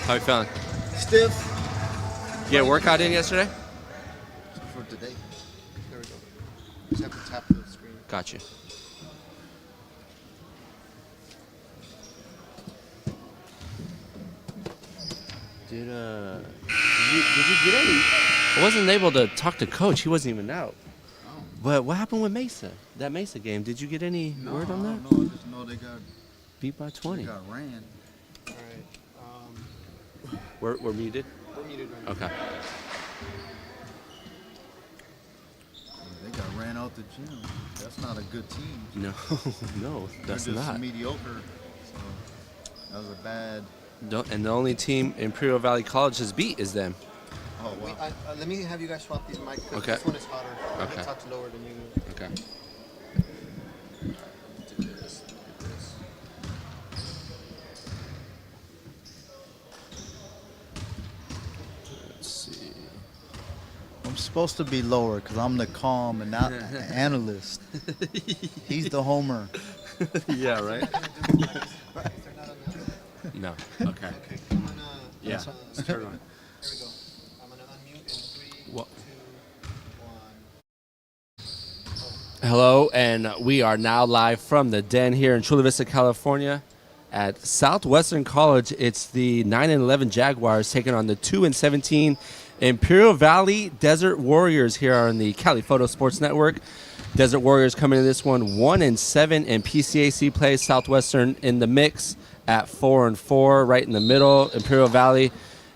How you feeling? Stiff. You get a workout in yesterday? For today. There we go. Just have to tap the screen. Got you. Did you get any? I wasn't able to talk to Coach. He wasn't even out. Oh. But what happened with Mesa? That Mesa game. Did you get any word on that? No, I just know they got Beat by 20. They got ran. All right. We're muted? We're muted right now. Okay. They got ran out the gym. That's not a good team. No, no, that's They're just not. mediocre. So that was a bad. And the only team Imperial Valley College has beat is them. Oh wow. Let me have you guys swap these mics because Okay. this one is hotter. Okay. It talks lower than you. Okay. Do this. Let's see. I'm supposed to be lower because I'm the calm and not the analyst. He's the homer. Yeah, right? No. Okay. Okay. I'm gonna. Yeah. Turn on. Here we go. I'm gonna unmute in 3, What? 2, 1. Hello, and we are now live from the den here in Chula Vista, California, at Southwestern College. It's the 9-11 Jaguars taking on the 2-17 Imperial Valley Desert Warriors here on the Cali Photo Sports Network. Desert Warriors coming in this one 1-7 in PCAC play. Southwestern in the mix at 4-4, right in the middle. Imperial Valley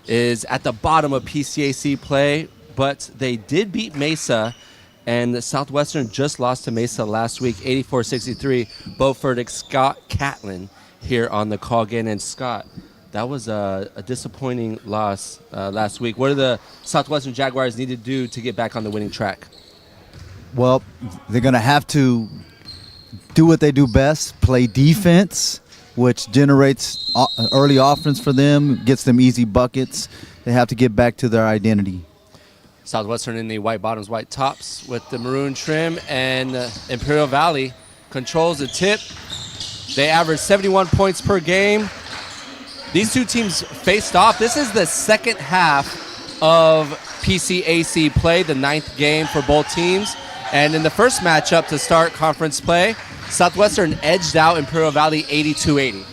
is at the bottom of PCAC play, but they did beat Mesa. And the Southwestern just lost to Mesa last week, 84-63. Both verdict Scott Catlin here on the call again. And Scott, that was a disappointing loss last week. What do the Southwestern Jaguars need to do to get back on the winning track? Well, they're going to have to do what they do best, play defense, which generates early offense for them, gets them easy buckets. They have to get back to their identity. Southwestern in the white bottoms, white tops with the maroon trim, and Imperial Valley controls the tip. They average 71 points per game. These two teams faced off. This is the second half of PCAC play, the 9th game for both teams. And in the first matchup to start conference play, Southwestern edged out Imperial Valley 82-80.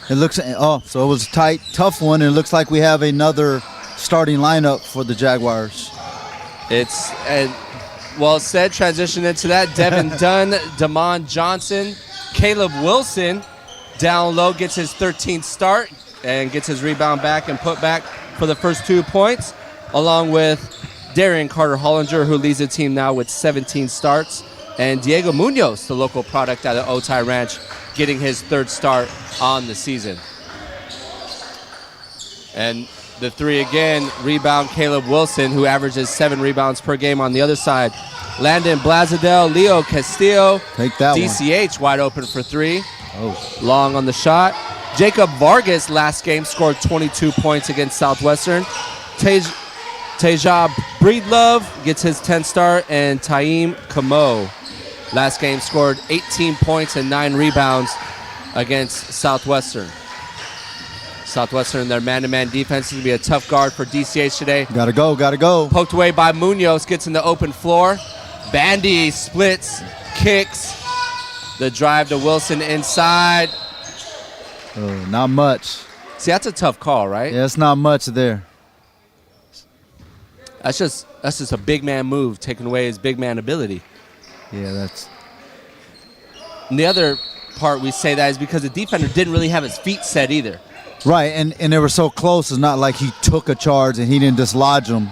It looks so it was a tight, tough one, and it looks like we have another starting lineup for the Jaguars. It's well said. Transition into that. Devin Dunn, Damon Johnson, Caleb Wilson down low gets his 13th start and gets his rebound back and put back for the first 2 points, along with Darian Carter-Hollinger, who leads the team now with 17 starts, and Diego Munoz, the local product out of Otay Ranch, getting his 3rd start on the season. And the three again, rebound Caleb Wilson, who averages 7 rebounds per game on the other side. Landon Blazadell, Leo Castillo, Take that DCH wide open for 3. Oh. Long on the shot. Jacob Vargas last game scored 22 points against Southwestern. Teja Breedlove gets his 10th start, and Taim Kamo last game scored 18 points and 9 rebounds against Southwestern. Southwestern, their man-to-man defense is going to be a tough guard for DCH today. Gotta go. Poked away by Munoz, gets in the open floor. Bandy splits, kicks. The drive to Wilson inside. Not much. See, that's a tough call, right? Yeah, it's not much there. That's just a big man move, taking away his big man ability. Yeah, that's. And the other part we say that is because the defender didn't really have his feet set either. Right, and they were so close. It's not like he took a charge and he didn't dislodge them.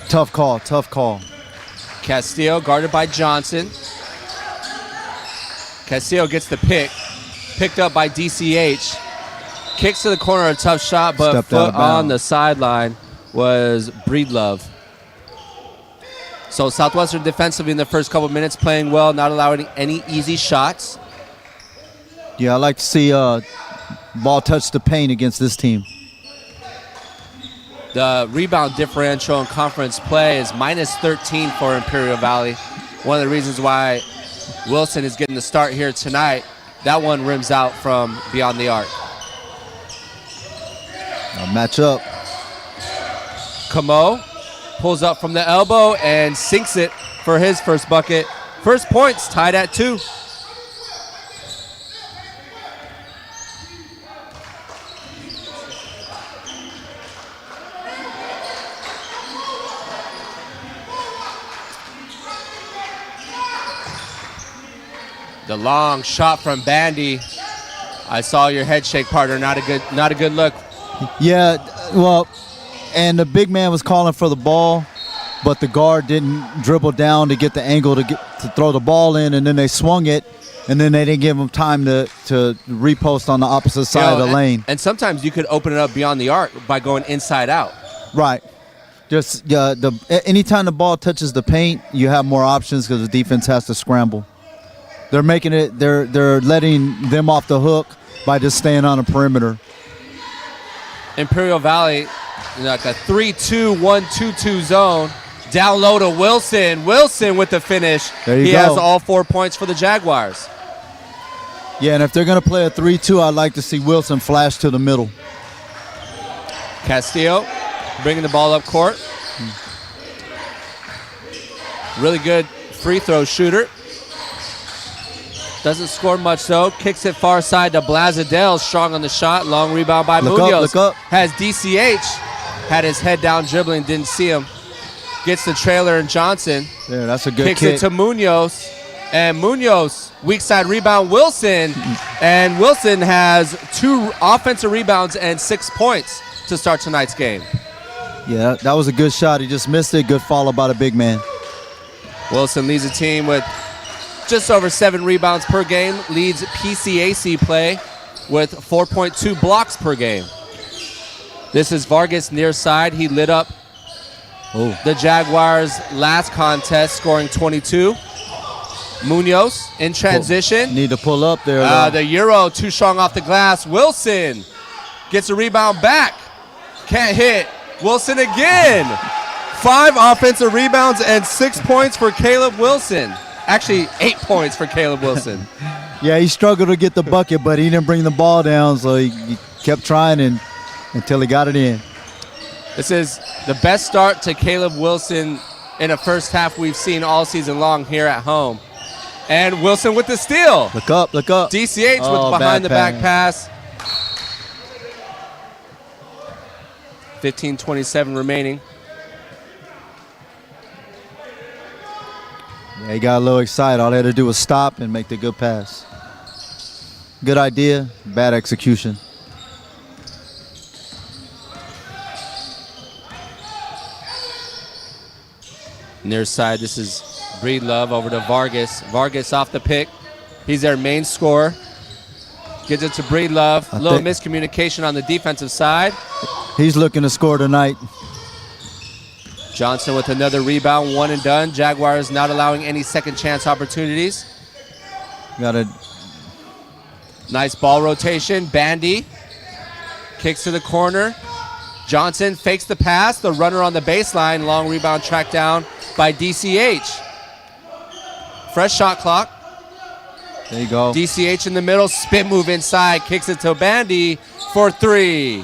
Tough call. Castillo guarded by Johnson. Castillo gets the pick. Picked up by DCH. Kicks to the corner, a tough shot, but Stepped out of foot on bounds. the sideline was Breedlove. So Southwestern defensively in the first couple minutes playing well, not allowing any easy shots. Yeah, I like to see ball touch the paint against this team. The rebound differential in conference play is minus 13 for Imperial Valley. One of the reasons why Wilson is getting the start here tonight. That one rims out from beyond the arc. Match up. Camo pulls up from the elbow and sinks it for his first bucket. First points tied at 2. The long shot from Bandy. I saw your head shake, partner. Not a good look. Yeah, well, and the big man was calling for the ball, but the guard didn't dribble down to get the angle to throw the ball in, and then they swung it, and then they didn't give him time to repost on the opposite side of the lane. And sometimes you could open it up beyond the arc by going inside out. Right. Just anytime the ball touches the paint, you have more options because the defense has to scramble. They're making it. They're letting them off the hook by just staying on the perimeter. Imperial Valley, like a 3-2-1-2-2 zone. Down low to Wilson. Wilson with the finish. There you he go. has all 4 points for the Jaguars. Yeah, and if they're going to play a 3-2, I'd like to see Wilson flash to the middle. Castillo bringing the ball up court. Really good free throw shooter. Doesn't score much though. Kicks it far side to Blazadell. Strong on the shot. Long rebound by Munoz. Look up. Has DCH. Had his head down dribbling. Didn't see him. Gets the trailer and Johnson. Yeah, that's a good Kicks kick. it to Munoz. And Munoz, weak side rebound, Wilson. And Wilson has 2 offensive rebounds and 6 points to start tonight's game. Yeah, that was a good shot. He just missed it. Good follow by the big man. Wilson leads the team with just over 7 rebounds per game. Leads PCAC play with 4.2 blocks per game. This is Vargas near side. He lit up the Jaguars' last contest, scoring 22. Munoz in transition. Need to pull up there. The Euro too strong off the glass. Wilson gets a rebound back. Can't hit. Wilson again. 5 offensive rebounds and 6 points for Caleb Wilson. Actually, 8 points for Caleb Wilson. Yeah, he struggled to get the bucket, but he didn't bring the ball down, so he kept trying until he got it in. This is the best start to Caleb Wilson in a first half we've seen all season long here at home. And Wilson with the steal. Look up. DCH with behind the back pass. 15:27 remaining. Yeah, he got a little excited. All they had to do was stop and make the good pass. Good idea, bad execution. Near side, this is Breedlove over to Vargas. Vargas off the pick. He's their main scorer. Gives it to Breedlove. A little miscommunication on the defensive side. He's looking to score tonight. Johnson with another rebound, 1 and done. Jaguars not allowing any second chance opportunities. Got a nice ball rotation. Bandy kicks to the corner. Johnson fakes the pass. The runner on the baseline. Long rebound tracked down by DCH. Fresh shot clock. There you go. DCH in the middle. Spin move inside. Kicks it to Bandy for 3.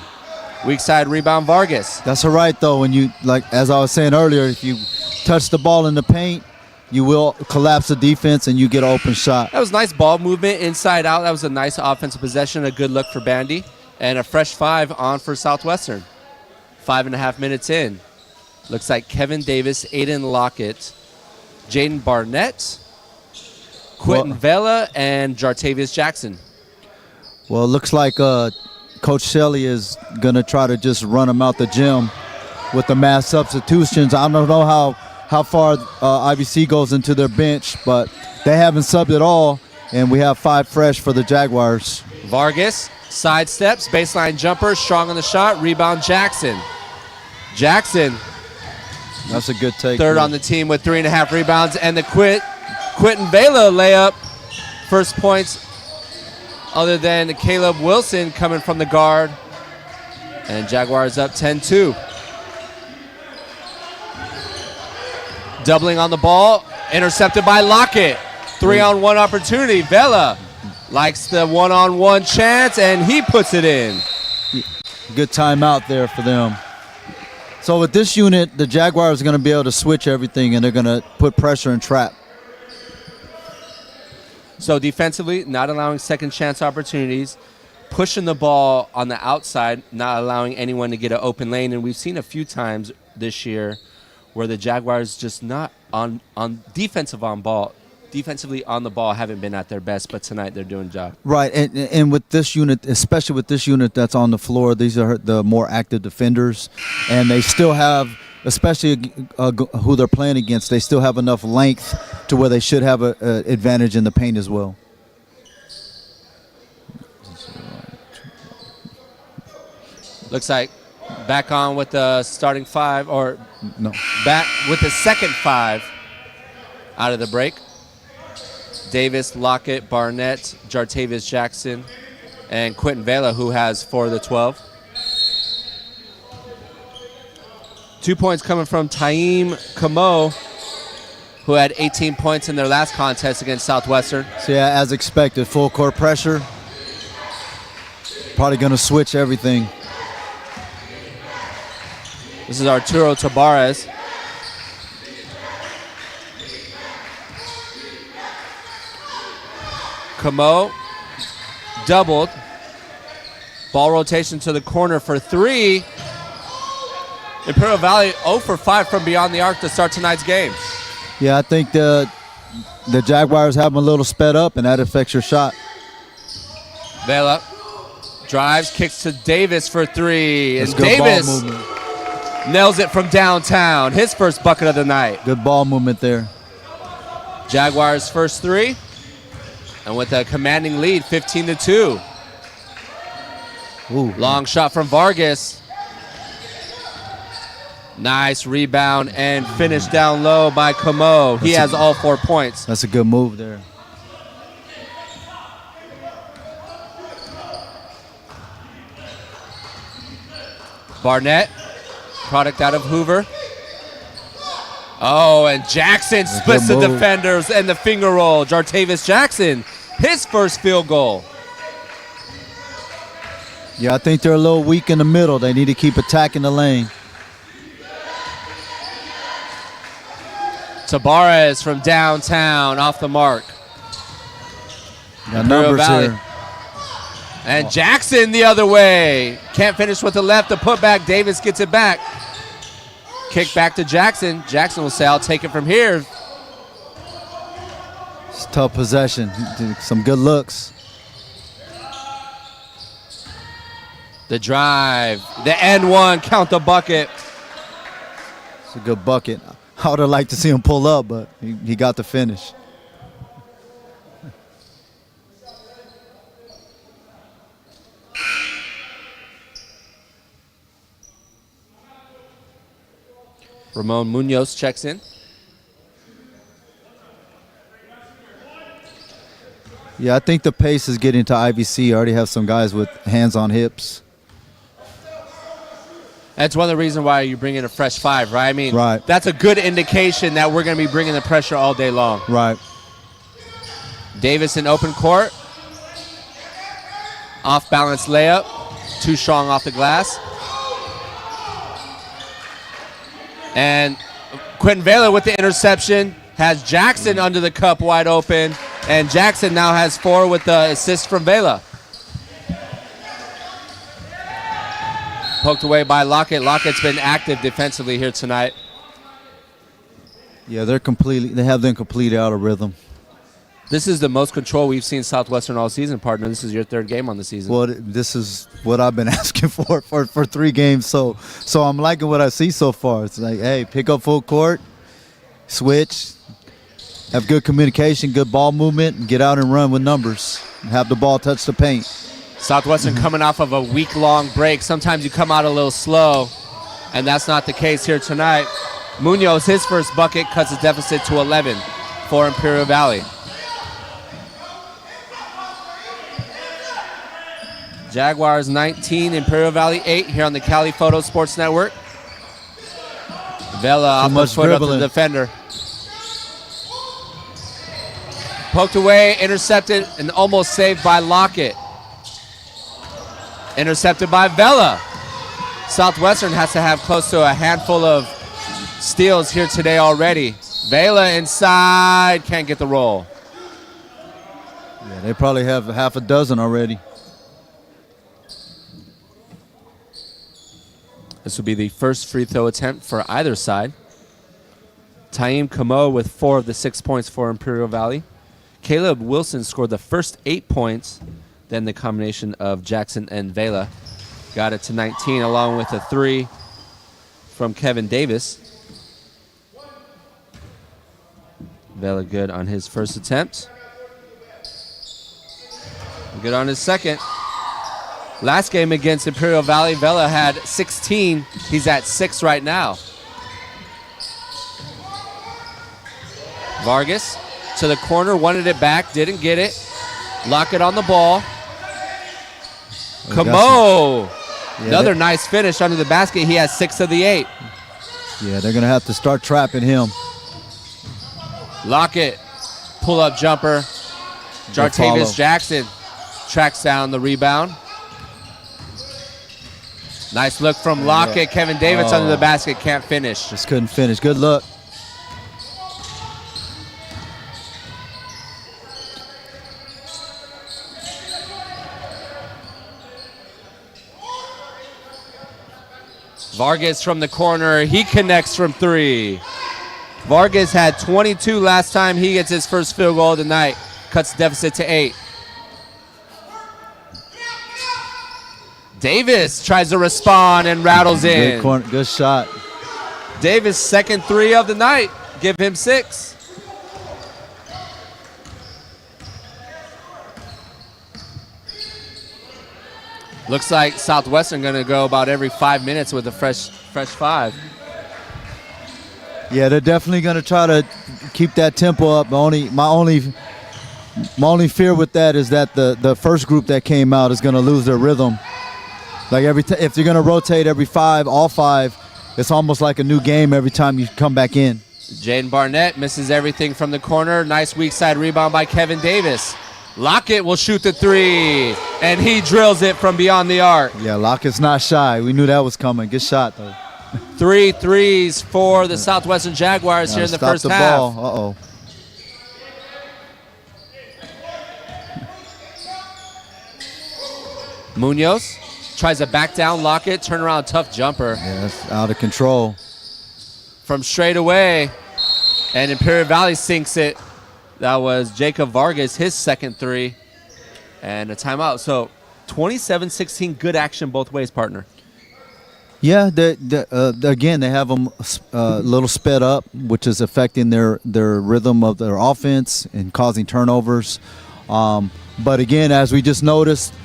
Weak side rebound, Vargas. That's all right, though. When you, like, as I was saying earlier, if you touch the ball in the paint, you will collapse the defense and you get an open shot. That was nice ball movement inside out. That was a nice offensive possession. A good look for Bandy. And a fresh 5 on for Southwestern. 5.5 minutes in. Looks like Kevin Davis, Aiden Lockett, Jaden Barnett, Quentin Vela, and Jartavius Jackson. Well, it looks like Coach Shelley is going to try to just run them out the gym with the mass substitutions. I don't know how far IBC goes into their bench, but they haven't subbed at all, and we have 5 fresh for the Jaguars. Vargas sidesteps, baseline jumper, strong on the shot, rebound Jackson. Jackson, that's a good take. Third on the team with 3.5 rebounds, and the Quentin Vela layup. First points other than Caleb Wilson coming from the guard. And Jaguars up 10-2. Doubling on the ball, intercepted by Lockett. 3-on-1 opportunity. Vela likes the 1-on-1 chance, and he puts it in. Good timeout there for them. So with this unit, the Jaguars are going to be able to switch everything, and they're going to put pressure and trap. So defensively, not allowing second chance opportunities, pushing the ball on the outside, not allowing anyone to get an open lane. And we've seen a few times this year where the Jaguars just not on defensively on the ball haven't been at their best, but tonight they're doing a job. Right, and with this unit, especially with this unit that's on the floor, these are the more active defenders, and they still have, especially who they're playing against, they still have enough length to where they should have an advantage in the paint as well. Looks like back on with the starting five, or No. back with the second five out of the break. Davis, Lockett, Barnett, Jartavius Jackson, and Quentin Vela, who has 4 of the 12. 2 points coming from Taim Kamo, who had 18 points in their last contest against Southwestern. So yeah, as expected, full court pressure. Probably going to switch everything. This is Arturo Tabarez. Kamo doubled. Ball rotation to the corner for 3. Imperial Valley 0 for 5 from beyond the arc to start tonight's game. Yeah, I think the Jaguars have them a little sped up, and that affects your shot. Vela drives, kicks to Davis for 3. That's And good ball Davis movement. nails it from downtown. His first bucket of the night. Good ball movement there. Jaguars first 3. And with a commanding lead, 15-2. Ooh. Long shot from Vargas. Nice rebound and finish down low by Kamo. He has all 4 points. That's a good move there. Barnett, product out of Hoover. Oh, and Jackson splits the move. defenders and the finger roll. Jartavius Jackson, his first field goal. Yeah, I think they're a little weak in the middle. They need to keep attacking the lane. Tabarez from downtown, off the mark. Got Imperial numbers Valley. here. And Jackson the other way. Can't finish with the left. The putback. Davis gets it back. Kick back to Jackson. Jackson will say, I'll take it from here. It's tough possession. Some good looks. The drive. The end one. Count the bucket. It's a good bucket. I would have liked to see him pull up, but he got the finish. Ramon Munoz checks in. Yeah, I think the pace is getting to IVC. I already have some guys with hands on hips. That's one of the reasons why you bring in a fresh 5, right? I mean, Right. That's a good indication that we're going to be bringing the pressure all day long. Right. Davis in open court. Off balance layup. Too strong off the glass. And Quentin Vela with the interception has Jackson under the cup wide open. And Jackson now has 4 with the assist from Vela. Poked away by Lockett. Lockett's been active defensively here tonight. Yeah, they have them completely out of rhythm. This is the most control we've seen Southwestern all season, partner. This is your 3rd game on the season. Well, this is what I've been asking for 3 games. So I'm liking what I see so far. It's like, hey, pick up full court, switch, have good communication, good ball movement, and get out and run with numbers. And have the ball touch the paint. Southwestern coming off of a week-long break. Sometimes you come out a little slow, and that's not the case here tonight. Munoz, his first bucket, cuts the deficit to 11 for Imperial Valley. Jaguars 19, Imperial Valley 8 here on the Cali Photo Sports Network. Vela off the much foot of the dribbling. defender. Poked away, intercepted, and almost saved by Lockett. Intercepted by Vela. Southwestern has to have close to a handful of steals here today already. Vela inside, can't get the roll. Yeah, they probably have half a dozen already. This will be the first free throw attempt for either side. Taim Kamo with 4 of the 6 points for Imperial Valley. Caleb Wilson scored the first 8 points. Then the combination of Jackson and Vela got it to 19, along with a 3 from Kevin Davis. Vela good on his first attempt. Good on his second. Last game against Imperial Valley, Vela had 16. He's at 6 right now. Vargas to the corner, wanted it back, didn't get it. Lockett on the ball. Kamo! Another nice finish under the basket. He has 6 of the 8. Yeah, they're going to have to start trapping him. Lockett, pull-up jumper. Jartavius Jackson tracks down the rebound. Nice look from Lockett. Kevin Davis under the basket, can't finish. Just couldn't finish. Good look. Vargas from the corner. He connects from 3. Vargas had 22 last time. He gets his first field goal of the night. Cuts the deficit to 8. Davis tries to respond and rattles in. Good shot. Davis' second 3 of the night. Give him 6. Looks like Southwestern going to go about every 5 minutes with a fresh 5. Yeah, they're definitely going to try to keep that tempo up. My only fear with that is that the first group that came out is going to lose their rhythm. Like if you're going to rotate every 5, all 5, it's almost like a new game every time you come back in. Jaden Barnett misses everything from the corner. Nice weak side rebound by Kevin Davis. Lockett will shoot the 3, and he drills it from beyond the arc. Yeah, Lockett's not shy. We knew that was coming. Good shot, though. 3 threes for the Southwestern Jaguars here in the first half. Uh-oh. Munoz tries to back down Lockett, turn around, tough jumper. Yeah, that's out of control. From straight away, and Imperial Valley sinks it. That was Jacob Vargas, his second 3, and a timeout. So 27-16, good action both ways, partner. Yeah, again, they have them a little sped up, which is affecting their rhythm of their offense and causing turnovers. But again, as we just noticed,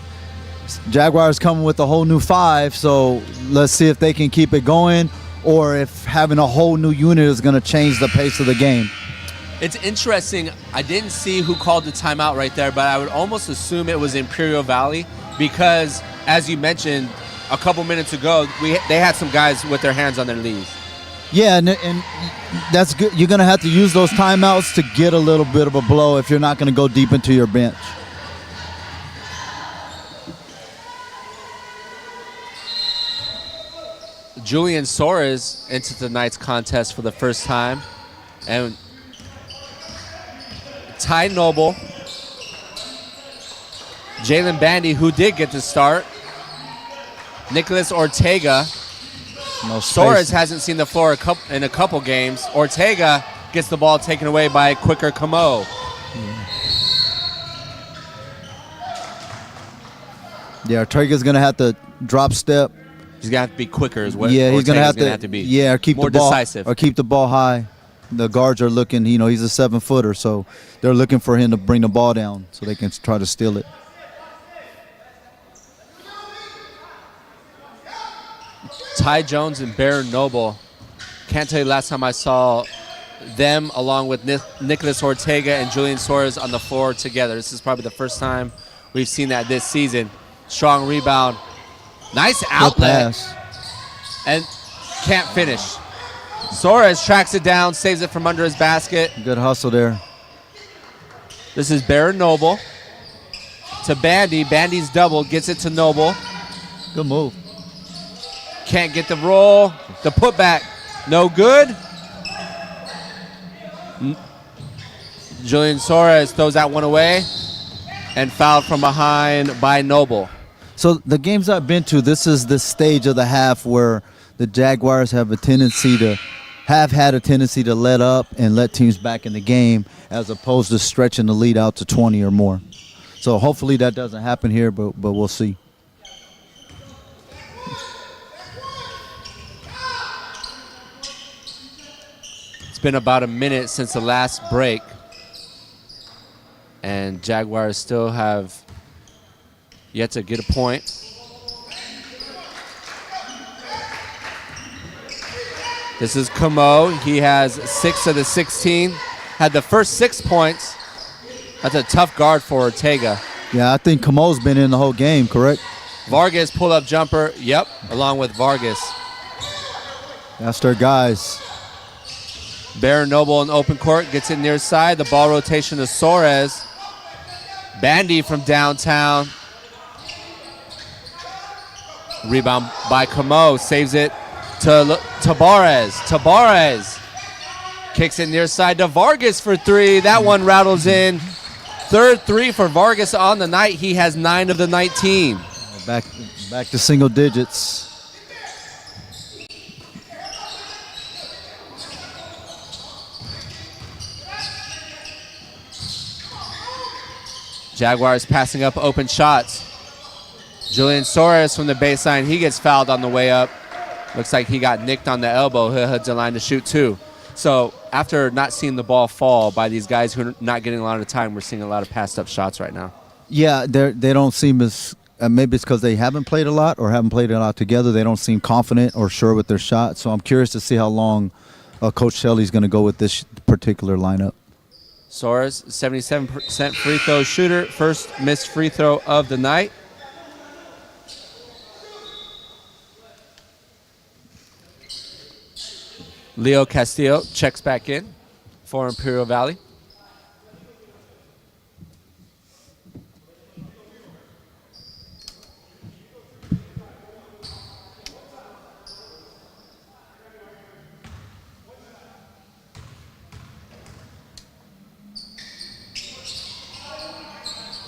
Jaguars coming with a whole new 5, so let's see if they can keep it going or if having a whole new unit is going to change the pace of the game. It's interesting. I didn't see who called the timeout right there, but I would almost assume it was Imperial Valley because, as you mentioned a couple minutes ago, they had some guys with their hands on their knees. Yeah, and that's good. You're going to have to use those timeouts to get a little bit of a blow if you're not going to go deep into your bench. Julian Soares into tonight's contest for the first time. And Ty Noble, Jalen Bandy, who did get the start, Nicholas Ortega. No Soares hasn't seen the floor in a couple games. Ortega gets the ball taken away by quicker Kamo. Yeah, Ortega's going to have to drop step. He's going to have to be quicker as well. Yeah, he's going to have to be. Yeah, or keep more the ball decisive. or keep the ball high. The guards are looking, he's a 7-footer, so they're looking for him to bring the ball down so they can try to steal it. Ty Jones and Baron Noble. Can't tell you last time I saw them along with Nicholas Ortega and Julian Soares on the floor together. This is probably the first time we've seen that this season. Strong rebound. Nice outlet. And can't finish. Soares tracks it down, saves it from under his basket. Good hustle there. This is Baron Noble to Bandy. Bandy's double, gets it to Noble. Good move. Can't get the roll. The putback, no good. Julian Suarez throws that one away and fouled from behind by Noble. So the games I've been to, this is the stage of the half where the Jaguars have had a tendency to let up and let teams back in the game, as opposed to stretching the lead out to 20 or more. So hopefully that doesn't happen here, but we'll see. It's been about a minute since the last break, and Jaguars still have yet to get a point. This is Camo. He has 6 of the 16. Had the first 6 points. That's a tough guard for Ortega. Yeah, I think Camo's been in the whole game, correct? Vargas pull-up jumper. Yep, along with Vargas. That's their guys. Baron Noble in open court. Gets it near side. The ball rotation to Suarez. Bandy from downtown. Rebound by Camo. Saves it to Tabarez. Tabarez kicks it near side to Vargas for 3. That one rattles in. Third 3 for Vargas on the night. He has 9 of the 19. Back to single digits. Jaguars passing up open shots. Julian Suarez from the baseline. He gets fouled on the way up. Looks like he got nicked on the elbow. He'll head to the line to shoot 2. So after not seeing the ball fall by these guys who are not getting a lot of time, we're seeing a lot of passed up shots right now. Yeah, they don't seem as maybe it's because they haven't played a lot or haven't played a lot together. They don't seem confident or sure with their shot. So I'm curious to see how long Coach Shelley's going to go with this particular lineup. Suarez, 77% free throw shooter. First missed free throw of the night. Leo Castillo checks back in for Imperial Valley.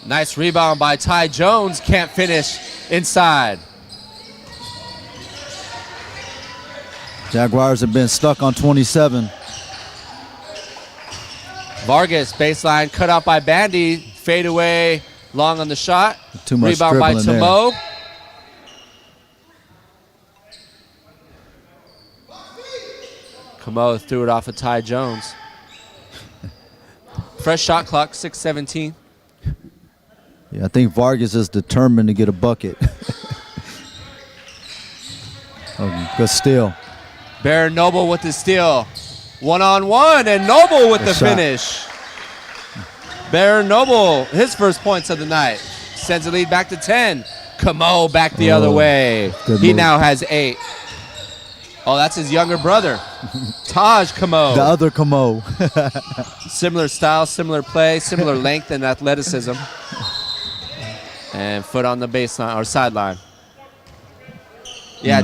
Nice rebound by Ty Jones. Can't finish inside. Jaguars have been stuck on 27. Vargas, baseline, cut out by Bandy. Fade away, long on the shot. Too much rebound by dribbling Tamo. Camo threw it off of Ty Jones. Fresh shot clock, 6:17. Yeah, I think Vargas is determined to get a bucket. Good steal. Baron Noble with the steal. 1-on-1, and Noble with the finish. Baron Noble, his first points of the night. Sends the lead back to 10. Camo back the other way. He move. now has 8. Oh, that's his younger brother. Taj Camo. The other Camo. Similar style, similar play, similar length and athleticism. And foot on the baseline or sideline. Yeah,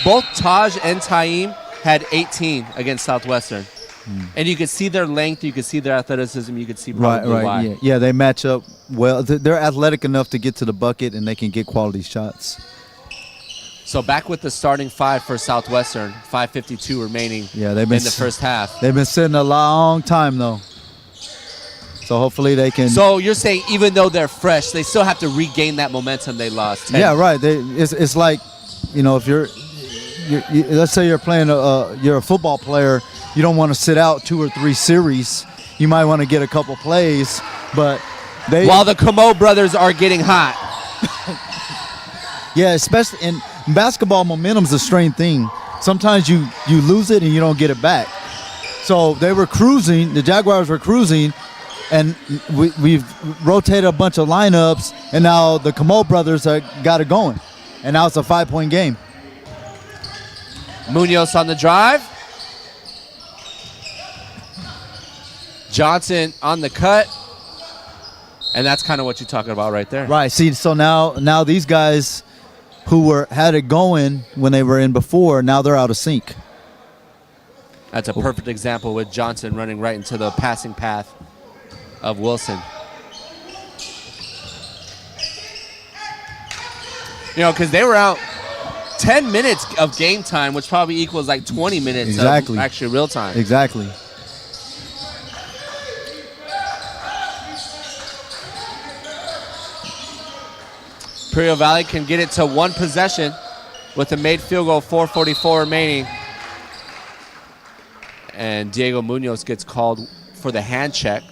both Taj and Taim had 18 against Southwestern. And you could see their length, you could see their athleticism, you could see probably why. Yeah, they match up well. They're athletic enough to get to the bucket, and they can get quality shots. So back with the starting 5 for Southwestern, 5:52 remaining in the first half. They've been sitting a long time, though. So hopefully they can. So you're saying even though they're fresh, they still have to regain that momentum they lost. 10. Yeah, right. It's like, if you're let's say you're playing you're a football player, you don't want to sit out 2 or 3 series. You might want to get a couple plays, but while the Camo brothers are getting hot. Yeah, especially in basketball, momentum's a strange thing. Sometimes you lose it and you don't get it back. So they were cruising. The Jaguars were cruising. And we've rotated a bunch of lineups, and now the Camo brothers got it going. And now it's a 5-point game. Munoz on the drive. Johnson on the cut. And that's kind of what you're talking about right there. Right. See, so now these guys who had it going when they were in before. Now they're out of sync. That's a perfect example with Johnson running right into the passing path of Wilson. You know, because they were out 10 minutes of game time, which probably equals like 20 minutes Exactly. of actually real time. Exactly. Imperial Valley can get it to one possession with a made field goal, 4:44 remaining. And Diego Munoz gets called for the hand check.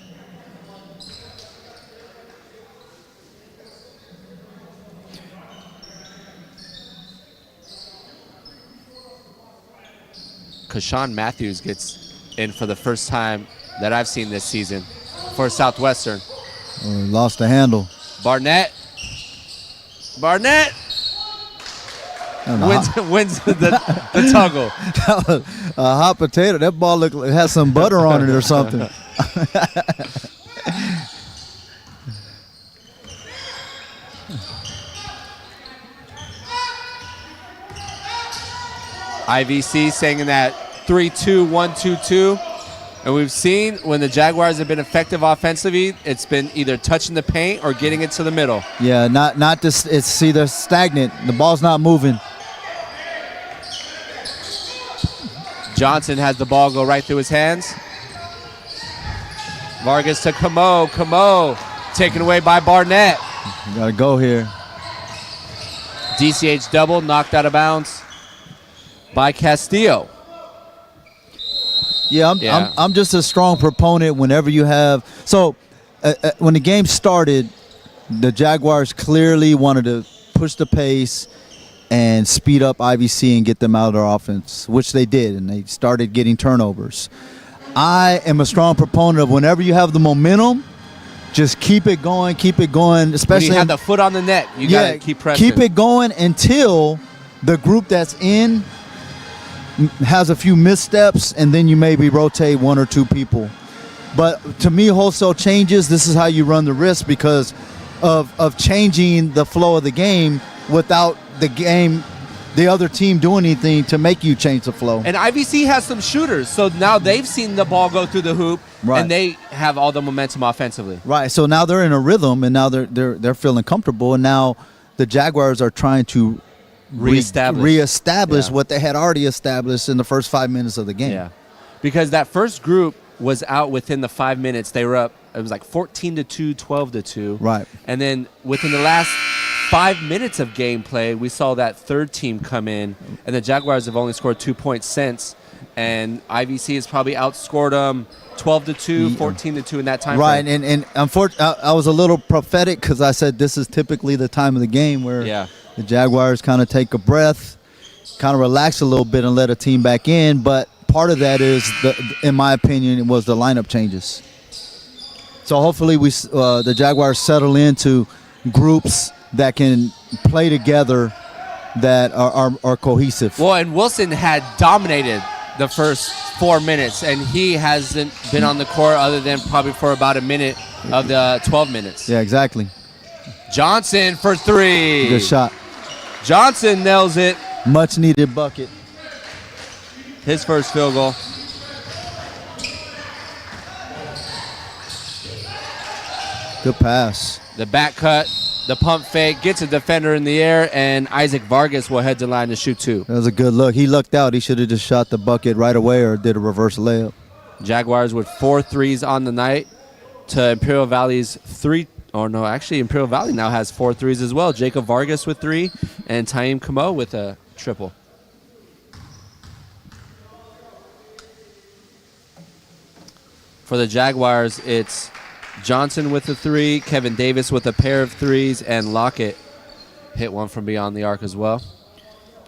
Kashawn Matthews gets in for the first time that I've seen this season for Southwestern. Lost the handle. Barnett I don't know. wins the tuggle. That was a hot potato. That ball it has some butter on it or something. IVC saying in that 3-2-1-2-2. And we've seen when the Jaguars have been effective offensively, it's been either touching the paint or getting it to the middle. Yeah, not just it's either stagnant. The ball's not moving. Johnson has the ball go right through his hands. Vargas to Camo. Camo taken away by Barnett. You gotta go here. DCH double knocked out of bounds by Castillo. Yeah, I'm just a strong proponent whenever you have. So when the game started, the Jaguars clearly wanted to push the pace and speed up IVC and get them out of their offense, which they did, and they started getting turnovers. I am a strong proponent of whenever you have the momentum, just keep it going, especially when you have the foot on the net, you got to keep pressing. Keep it going until the group that's in has a few missteps, and then you maybe rotate one or two people. But to me, wholesale changes, this is how you run the risk because of changing the flow of the game without the other team doing anything to make you change the flow. And IVC has some shooters, so now they've seen the ball go through the hoop, Right. and they have all the momentum offensively. Right. So now they're in a rhythm, and now they're feeling comfortable, and now the Jaguars are trying to reestablish Yeah. what they had already established in the first 5 minutes of the game. Yeah, because that first group was out within the 5 minutes. They were up. It was like 14-2, 12-2. Right. And then within the last 5 minutes of gameplay, we saw that third team come in, and the Jaguars have only scored 2 points since. And IVC has probably outscored them 12-2, 14-2 in that time Right, frame. and unfortunately, I was a little prophetic because I said this is typically the time of the game where the Jaguars kind of take a breath, kind of relax a little bit and let a team back in. But part of that is, in my opinion, it was the lineup changes. So hopefully the Jaguars settle into groups that can play together that are cohesive. Well, and Wilson had dominated the first 4 minutes, and he hasn't been on the court other than probably for about a minute of the 12 minutes. Yeah, exactly. Johnson for three. Good shot. Johnson nails it. Much needed bucket. His first field goal. Good pass. The back cut, the pump fake, gets a defender in the air, and Isaac Vargas will head to line to shoot two. That was a good look. He lucked out. He should have just shot the bucket right away or did a reverse layup. Jaguars with 4 threes on the night to Imperial Valley's 3. Oh, no, actually, Imperial Valley now has 4 threes as well. Jacob Vargas with 3 and Taim Camo with a triple. For the Jaguars, it's Johnson with a 3, Kevin Davis with a pair of 3s, and Lockett hit one from beyond the arc as well.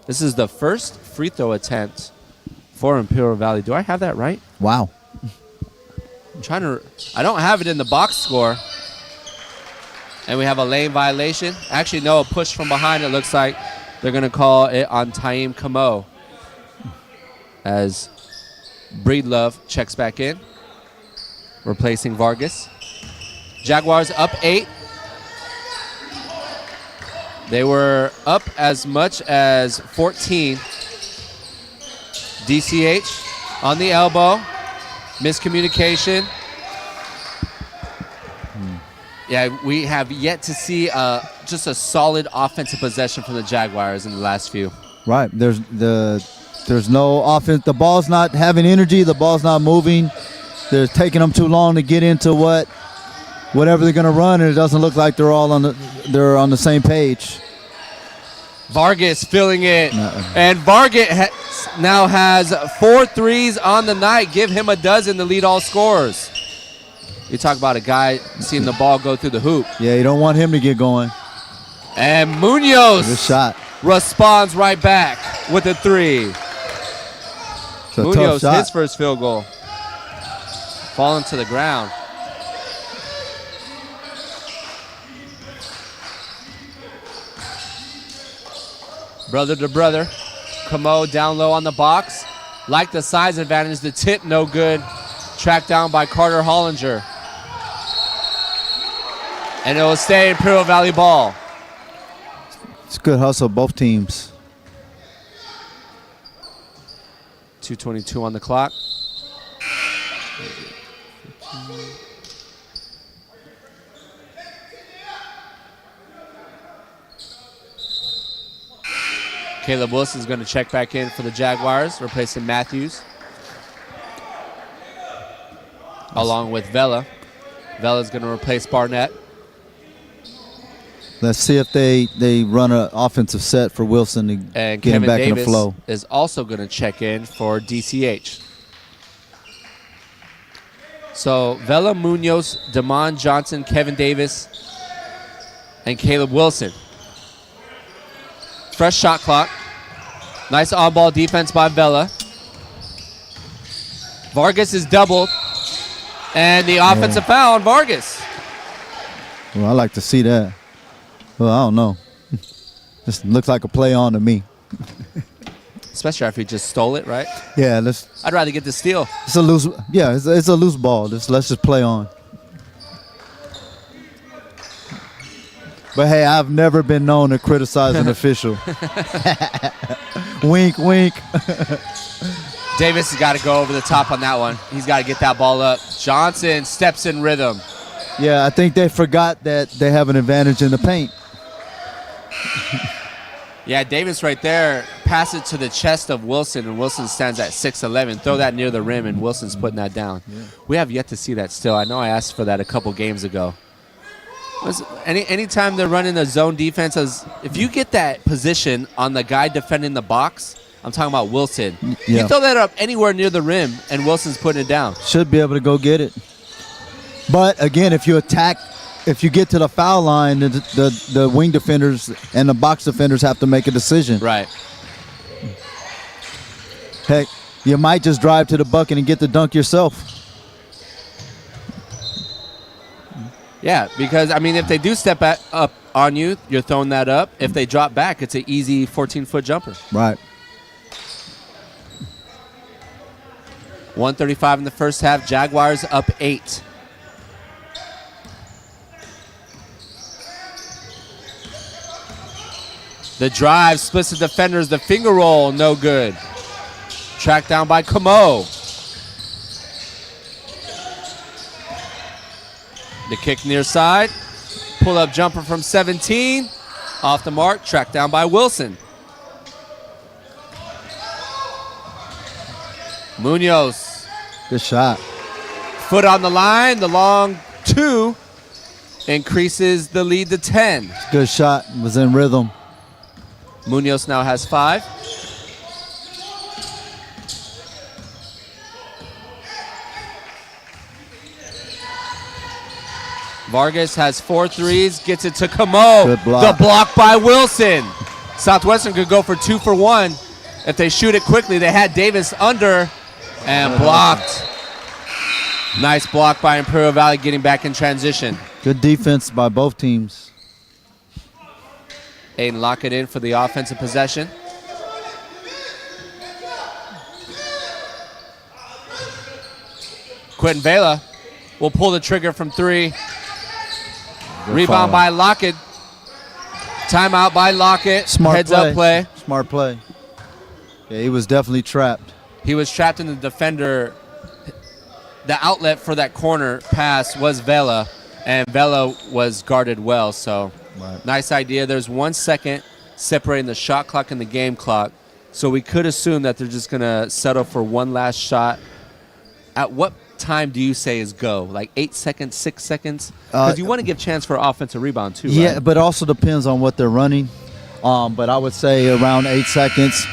This is the first free throw attempt for Imperial Valley. Do I have that right? Wow. I don't have it in the box score. And we have a lane violation. Actually, no, a push from behind. It looks like they're going to call it on Taim Camo as Breedlove checks back in, replacing Vargas. Jaguars up 8. They were up as much as 14. DCH on the elbow. Miscommunication. Yeah, we have yet to see just a solid offensive possession from the Jaguars in the last few. Right. There's no offense. The ball's not having energy. The ball's not moving. They're taking them too long to get into whatever they're going to run, and it doesn't look like they're on the same page. Vargas filling it, and Vargas now has 4 threes on the night. Give him a dozen to lead all scorers. You talk about a guy seeing the ball go through the hoop. Yeah, you don't want him to get going. And Munoz Good shot. responds right back with a 3. It's a tough Munoz, shot. his first field goal. Falling to the ground. Brother to brother. Camo down low on the box. Like the size advantage, the tip no good. Tracked down by Carter Hollinger. And it will stay Imperial Valley ball. It's good hustle, both teams. 2:22 on the clock. Caleb Wilson's going to check back in for the Jaguars, replacing Matthews. Along with Vela. Vela's going to replace Barnett. Let's see if they run an offensive set for Wilson to And get him Kevin back in the Davis flow. is also going to check in for DCH. So Vela, Munoz, Damon Johnson, Kevin Davis, and Caleb Wilson. Fresh shot clock. Nice on-ball defense by Vela. Vargas is doubled. And the offensive foul on Vargas. Well, I like to see that. Well, I don't know. This looks like a play on to me. Especially after he just stole it, right? Yeah, I'd rather get the steal. it's a loose. Yeah, it's a loose ball. Let's just play on. But hey, I've never been known to criticize an official. Wink, wink. Davis has got to go over the top on that one. He's got to get that ball up. Johnson steps in rhythm. Yeah, I think they forgot that they have an advantage in the paint. Yeah, Davis right there, pass it to the chest of Wilson, and Wilson stands at 6'11". Throw that near the rim, and Wilson's putting that down. Yeah. We have yet to see that still. I know I asked for that a couple games ago. Anytime they're running a zone defense, if you get that position on the guy defending the box, I'm talking about Wilson. Yeah. You throw that up anywhere near the rim, and Wilson's putting it down. Should be able to go get it. But again, if you get to the foul line, the wing defenders and the box defenders have to make a decision. Right. Heck, you might just drive to the bucket and get the dunk yourself. Yeah, because, I mean, if they do step up on you, you're throwing that up. If they drop back, it's an easy 14-foot jumper. Right. 1:35 in the first half. Jaguars up 8. The drive splits the defenders. The finger roll, no good. Tracked down by Camo. The kick near side. Pull-up jumper from 17. Off the mark. Tracked down by Wilson. Munoz. Good shot. Foot on the line. The long 2 increases the lead to 10. Good shot. Was in rhythm. Munoz now has 5. Vargas has 4 threes, gets it to Camo. Good block. The block by Wilson. Southwestern could go for 2 for 1 if they shoot it quickly. They had Davis under and blocked. Nice block by Imperial Valley getting back in transition. Good defense by both teams. Aiden lock it in for the offensive possession. Quentin Vela will pull the trigger from 3. Good Rebound foul. by Lockett. Timeout by Lockett. Smart Heads play. up play. Smart play. Yeah, he was definitely trapped. He was trapped in the defender. The outlet for that corner pass was Vela, and Vela was guarded well. So Right. nice idea. There's 1 second separating the shot clock and the game clock. So we could assume that they're just going to settle for one last shot. At what time do you say is go? Like 8 seconds, 6 seconds? Because you want to give chance for offensive rebound too, Yeah, right? but also depends on what they're running. But I would say around 8 seconds.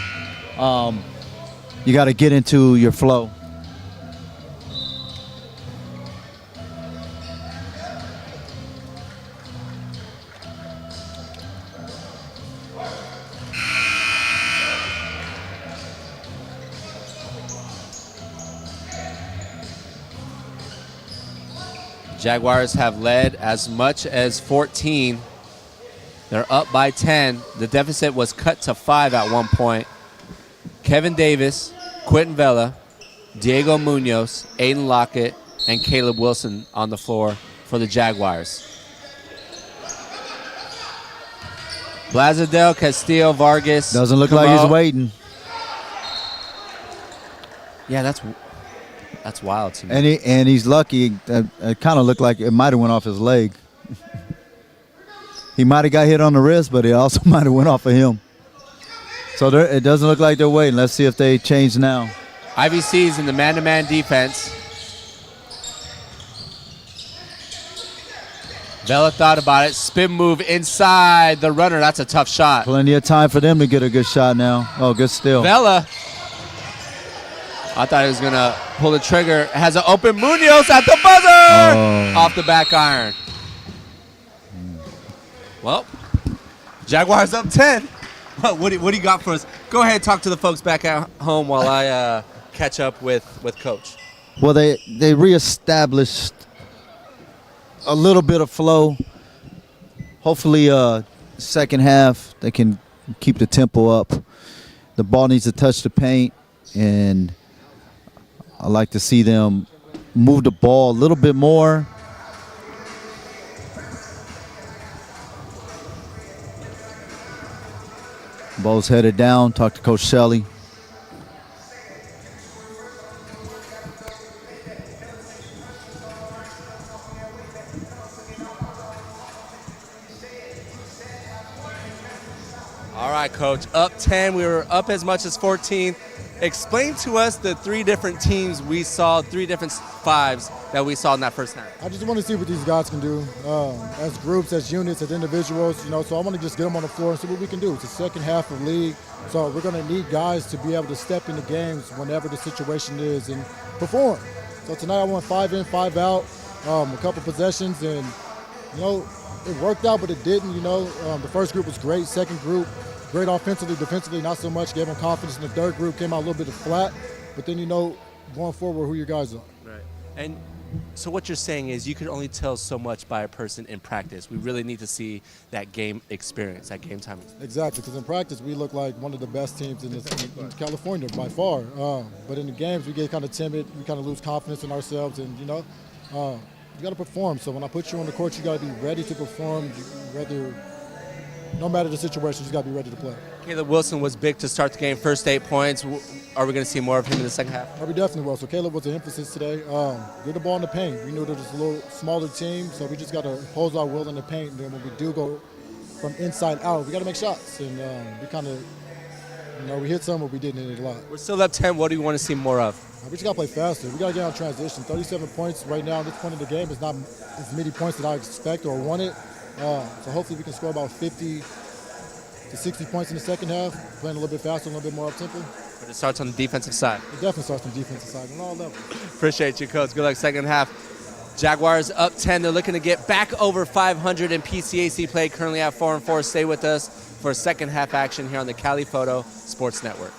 You got to get into your flow. Jaguars have led as much as 14. They're up by 10. The deficit was cut to 5 at one point. Kevin Davis, Quentin Vela, Diego Munoz, Aiden Lockett, and Caleb Wilson on the floor for the Jaguars. Blazadell, Castillo, Vargas. Doesn't look like he's waiting. Yeah, that's wild to me. And he's lucky. It kind of looked like it might have went off his leg. He might have got hit on the wrist, but it also might have went off of him. So it doesn't look like they're waiting. Let's see if they change now. IVC's in the man-to-man defense. Vela thought about it. Spin move inside the runner. That's a tough shot. Plenty of time for them to get a good shot now. Oh, good steal. Vela. I thought he was going to pull the trigger. Has an open Munoz at the buzzer. Off the back iron. Well, Jaguars up 10. What do you got for us? Go ahead and talk to the folks back at home while I catch up with Coach. Well, they reestablished a little bit of flow. Hopefully, second half, they can keep the tempo up. The ball needs to touch the paint, and I like to see them move the ball a little bit more. Ball's headed down. Talk to Coach Shelley. All right, Coach. Up 10. We were up as much as 14. Explain to us the three different teams we saw, three different fives that we saw in that first half. I just want to see what these guys can do as groups, as units, as individuals. So I want to just get them on the floor and see what we can do. It's the second half of the league, so we're going to need guys to be able to step into games whenever the situation is and perform. So tonight I went 5 in, 5 out, a couple possessions, and it worked out, but it didn't. The first group was great. Second group, great offensively, defensively, not so much. Gave them confidence. In the third group, came out a little bit flat, but then going forward, who your guys are. Right. And so what you're saying is you could only tell so much by a person in practice. We really need to see that game experience, that game time experience. Exactly, because in practice we look like one of the best teams in in California by far. But in the games we get kind of timid, we kind of lose confidence in ourselves, and you got to perform. So when I put you on the court, you got to be ready to perform. No matter the situation, you got to be ready to play. Caleb Wilson was big to start the game, first 8 points. Are we going to see more of him in the second half? We definitely will. So Caleb was an emphasis today. Get the ball in the paint. We knew that it's a little smaller team, so we just got to impose our will in the paint. And then when we do go from inside out, we got to make shots. And we kind of, we hit some, but we didn't hit it a lot. We're still up 10. What do you want to see more of? We just got to play faster. We got to get on transition. 37 points right now at this point in the game is not as many points that I expect or wanted. So hopefully we can score about 50 to 60 points in the second half, playing a little bit faster, a little bit more up-tempo. But it starts on the defensive side. It definitely starts on the defensive side on all levels. Appreciate you, Coach. Good luck second half. Jaguars up 10. They're looking to get back over 500 in PCAC play, currently at 4-4. Stay with us for second half action here on the Cali Photo Sports Network.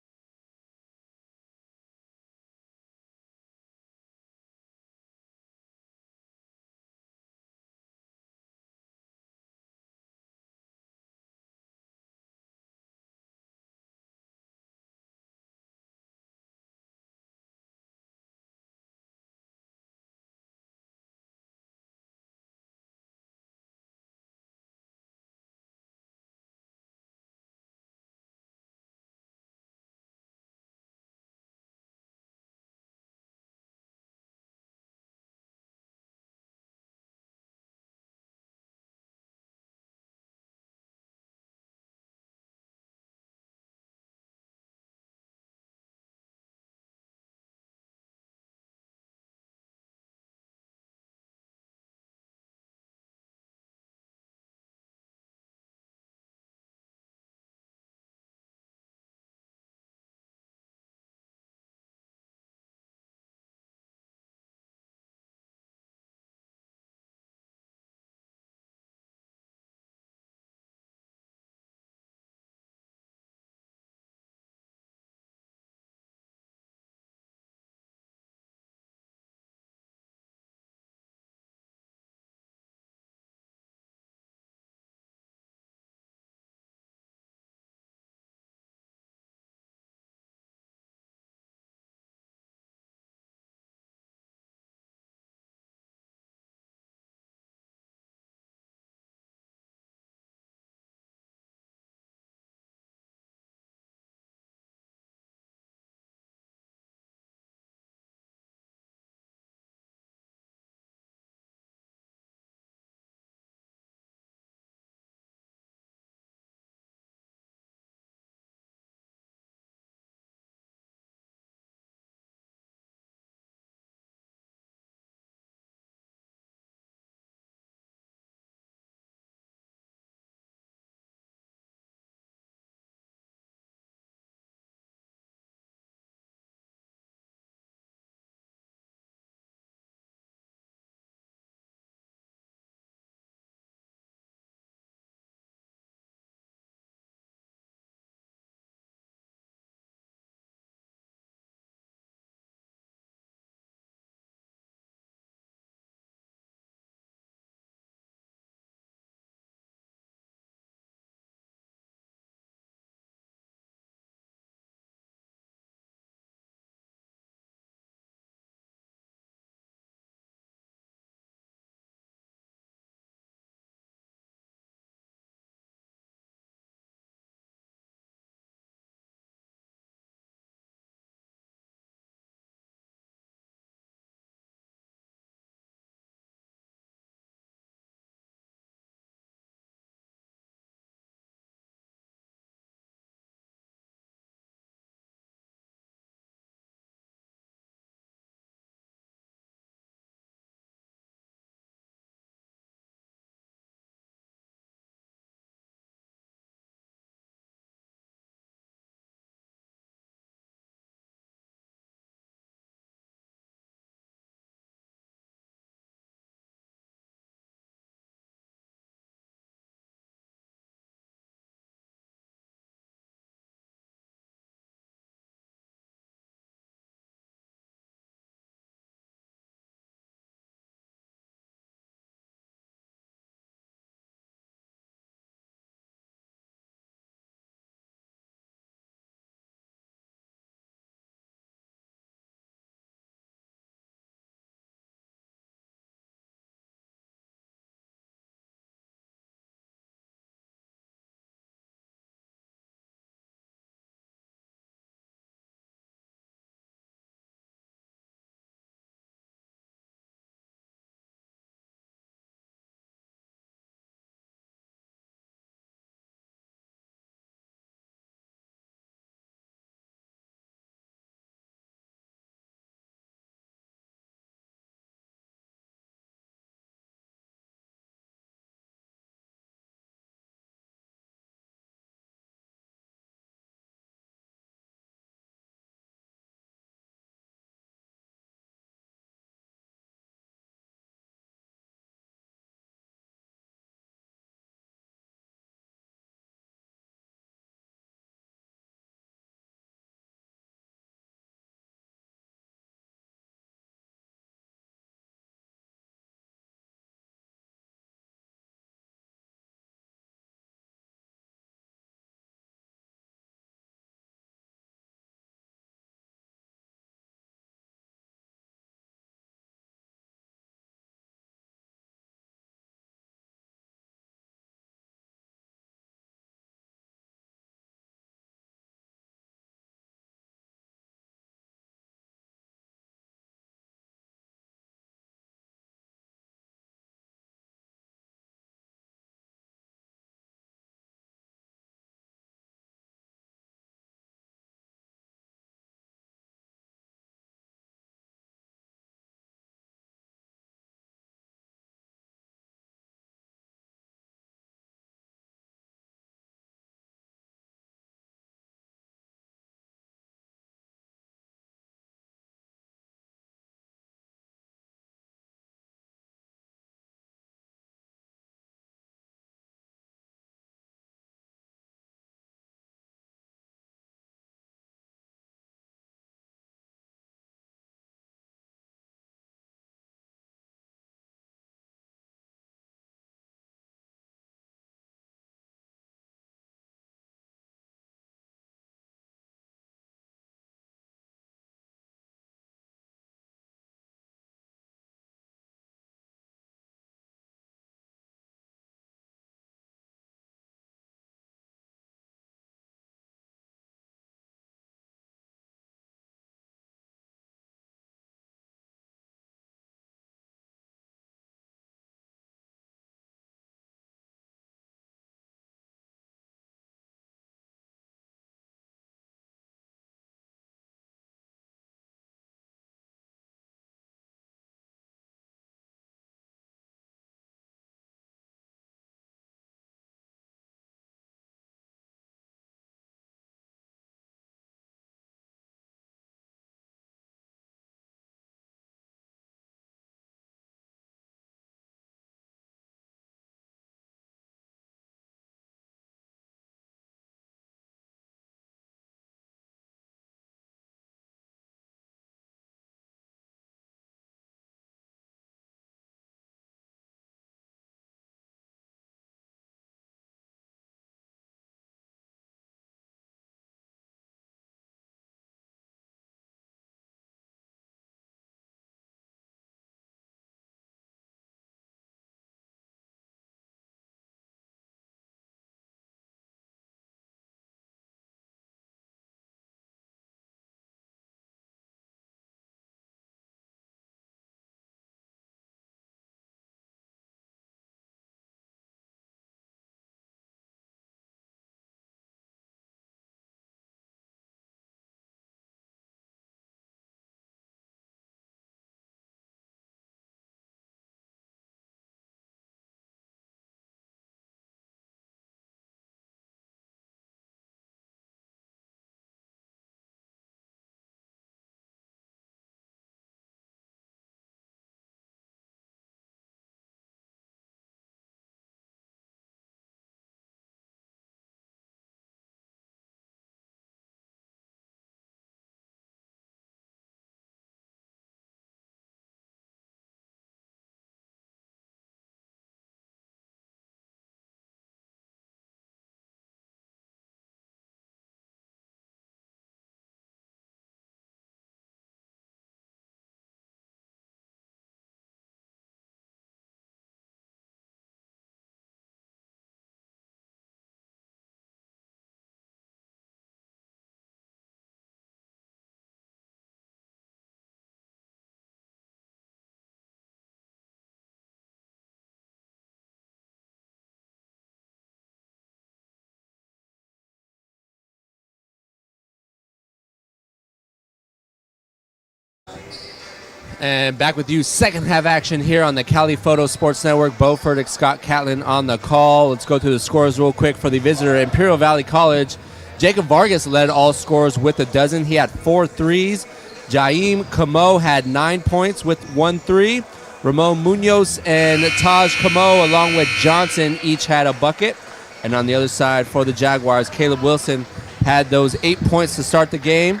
And back with you, second half action here on the Cali Photo Sports Network. Bo Furtick, Scott Catlin on the call. Let's go through the scores real quick for the visitor, Imperial Valley College. Jacob Vargas led all scorers with a dozen. He had 4 threes. Jaim Camo had 9 points with 1 3. Ramon Munoz and Taj Camo, along with Johnson, each had a bucket. And on the other side for the Jaguars, Caleb Wilson had those 8 points to start the game.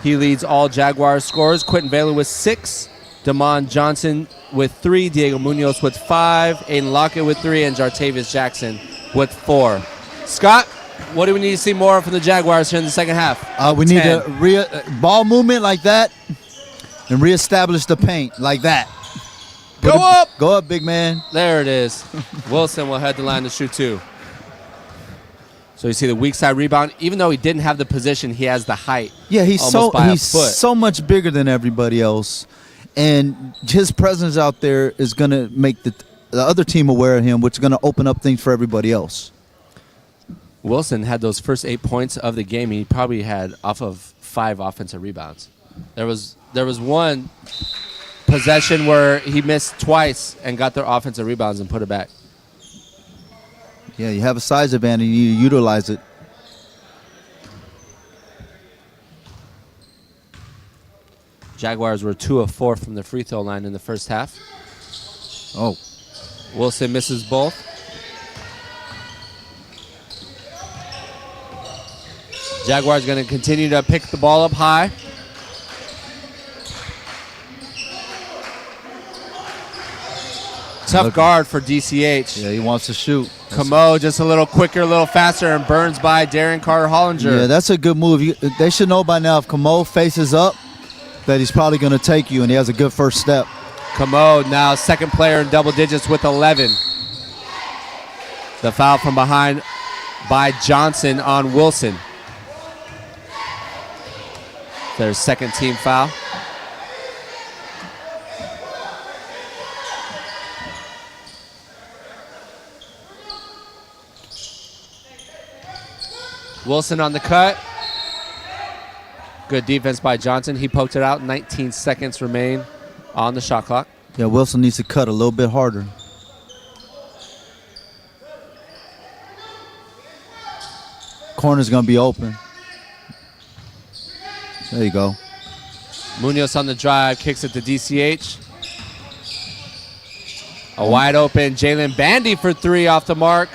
He leads all Jaguars scorers. Quentin Baylor with 6. Damon Johnson with 3. Diego Munoz with 5. Aiden Lockett with 3. And Jartavius Jackson with 4. Scott, what do we need to see more from the Jaguars here in the second half? We need a ball movement like that and reestablish the paint like that. Go up! Go up, big man. There it is. Wilson will head the line to shoot 2. So you see the weak side rebound. Even though he didn't have the position, he has the height. Yeah, he's almost so much bigger than everybody else, and his presence out there is going to make the other team aware of him, which is going to open up things for everybody else. Wilson had those first 8 points of the game. He probably had off of 5 offensive rebounds. There was one possession where he missed twice and got their offensive rebounds and put it back. Yeah, you have a size advantage. You need to utilize it. Jaguars were 2 of 4 from the free throw line in the first half. Oh. Wilson misses both. Jaguars going to continue to pick the ball up high. Tough guard for DCH. Yeah, he wants to shoot. Camo just a little quicker, a little faster, and burns by Darren Carter-Hollinger. Yeah, that's a good move. They should know by now if Camo faces up that he's probably going to take you, and he has a good first step. Camo now second player in double digits with 11. The foul from behind by Johnson on Wilson. Their second team foul. Wilson on the cut. Good defense by Johnson. He poked it out. 19 seconds remain on the shot clock. Yeah, Wilson needs to cut a little bit harder. Corner's going to be open. There you go. Munoz on the drive, kicks it to DCH. A wide open Jalen Bandy for 3 off the mark.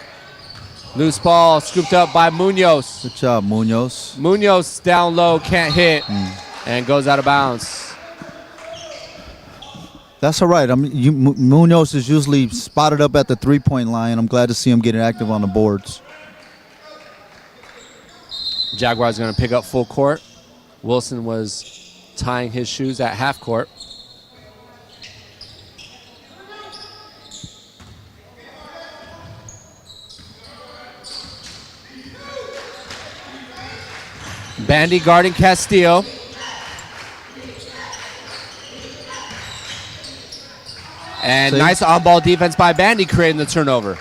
Loose ball scooped up by Munoz. Good job, Munoz. Munoz down low, can't hit, and goes out of bounds. That's all right. Munoz is usually spotted up at the three-point line. I'm glad to see him getting active on the boards. Jaguars going to pick up full court. Wilson was tying his shoes at half court. Bandy guarding Castillo. And See? nice on-ball defense by Bandy, creating the turnover.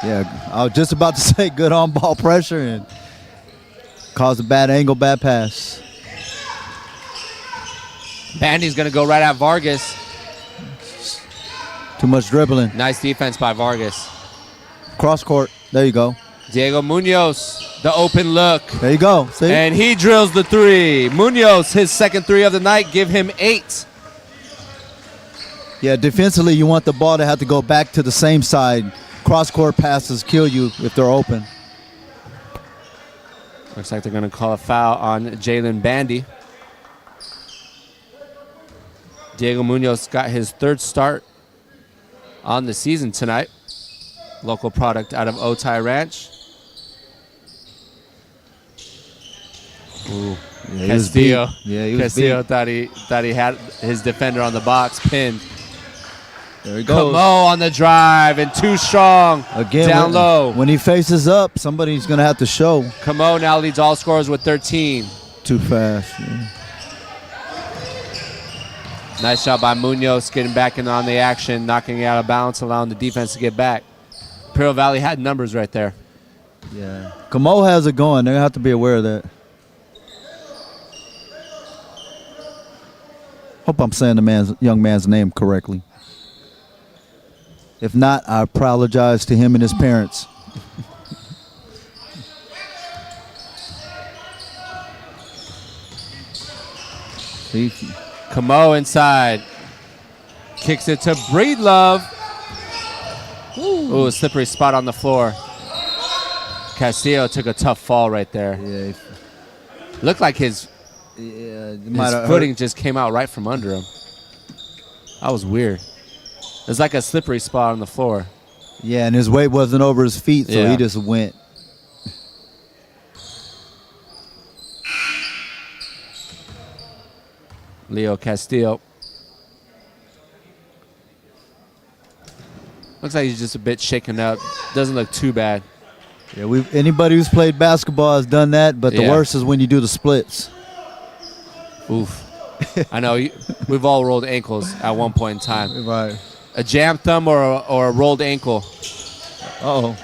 Yeah, I was just about to say good on-ball pressure and caused a bad angle, bad pass. Bandy's going to go right at Vargas. Too much dribbling. Nice defense by Vargas. Cross court. There you go. Diego Munoz, the open look. There you go. See? And he drills the 3. Munoz, his second 3 of the night, give him 8. Yeah, defensively, you want the ball to have to go back to the same side. Cross-court passes kill you if they're open. Looks like they're going to call a foul on Jalen Bandy. Diego Munoz got his 3rd start on the season tonight. Local product out of Otay Ranch. Ooh. Yeah, Castillo. he was Castillo beat. thought he had his defender on the box pinned. There he goes. Camo on the drive and too strong. Again, down low. When he faces up, somebody's going to have to show. Camo now leads all scorers with 13. Too fast. Yeah. Nice shot by Munoz, getting back in on the action, knocking it out of bounds, allowing the defense to get back. Imperial Valley had numbers right there. Yeah. Camo has it going. They have to be aware of that. Hope I'm saying the young man's name correctly. If not, I apologize to him and his parents. See, Camo inside. Kicks it to Breedlove. Ooh, a slippery spot on the floor. Castillo took a tough fall right there. Yeah, Looked like his footing just came out right from under him. That was weird. It's like a slippery spot on the floor. Yeah, and his weight wasn't over his feet, so Yeah. he just went. Leo Castillo. Looks like he's just a bit shaken up. Doesn't look too bad. Yeah, anybody who's played basketball has done that, but the Yeah. worst is when you do the splits. Oof. I know. We've all rolled ankles at one point in time. Right. A jam thumb or a rolled ankle. Uh-oh.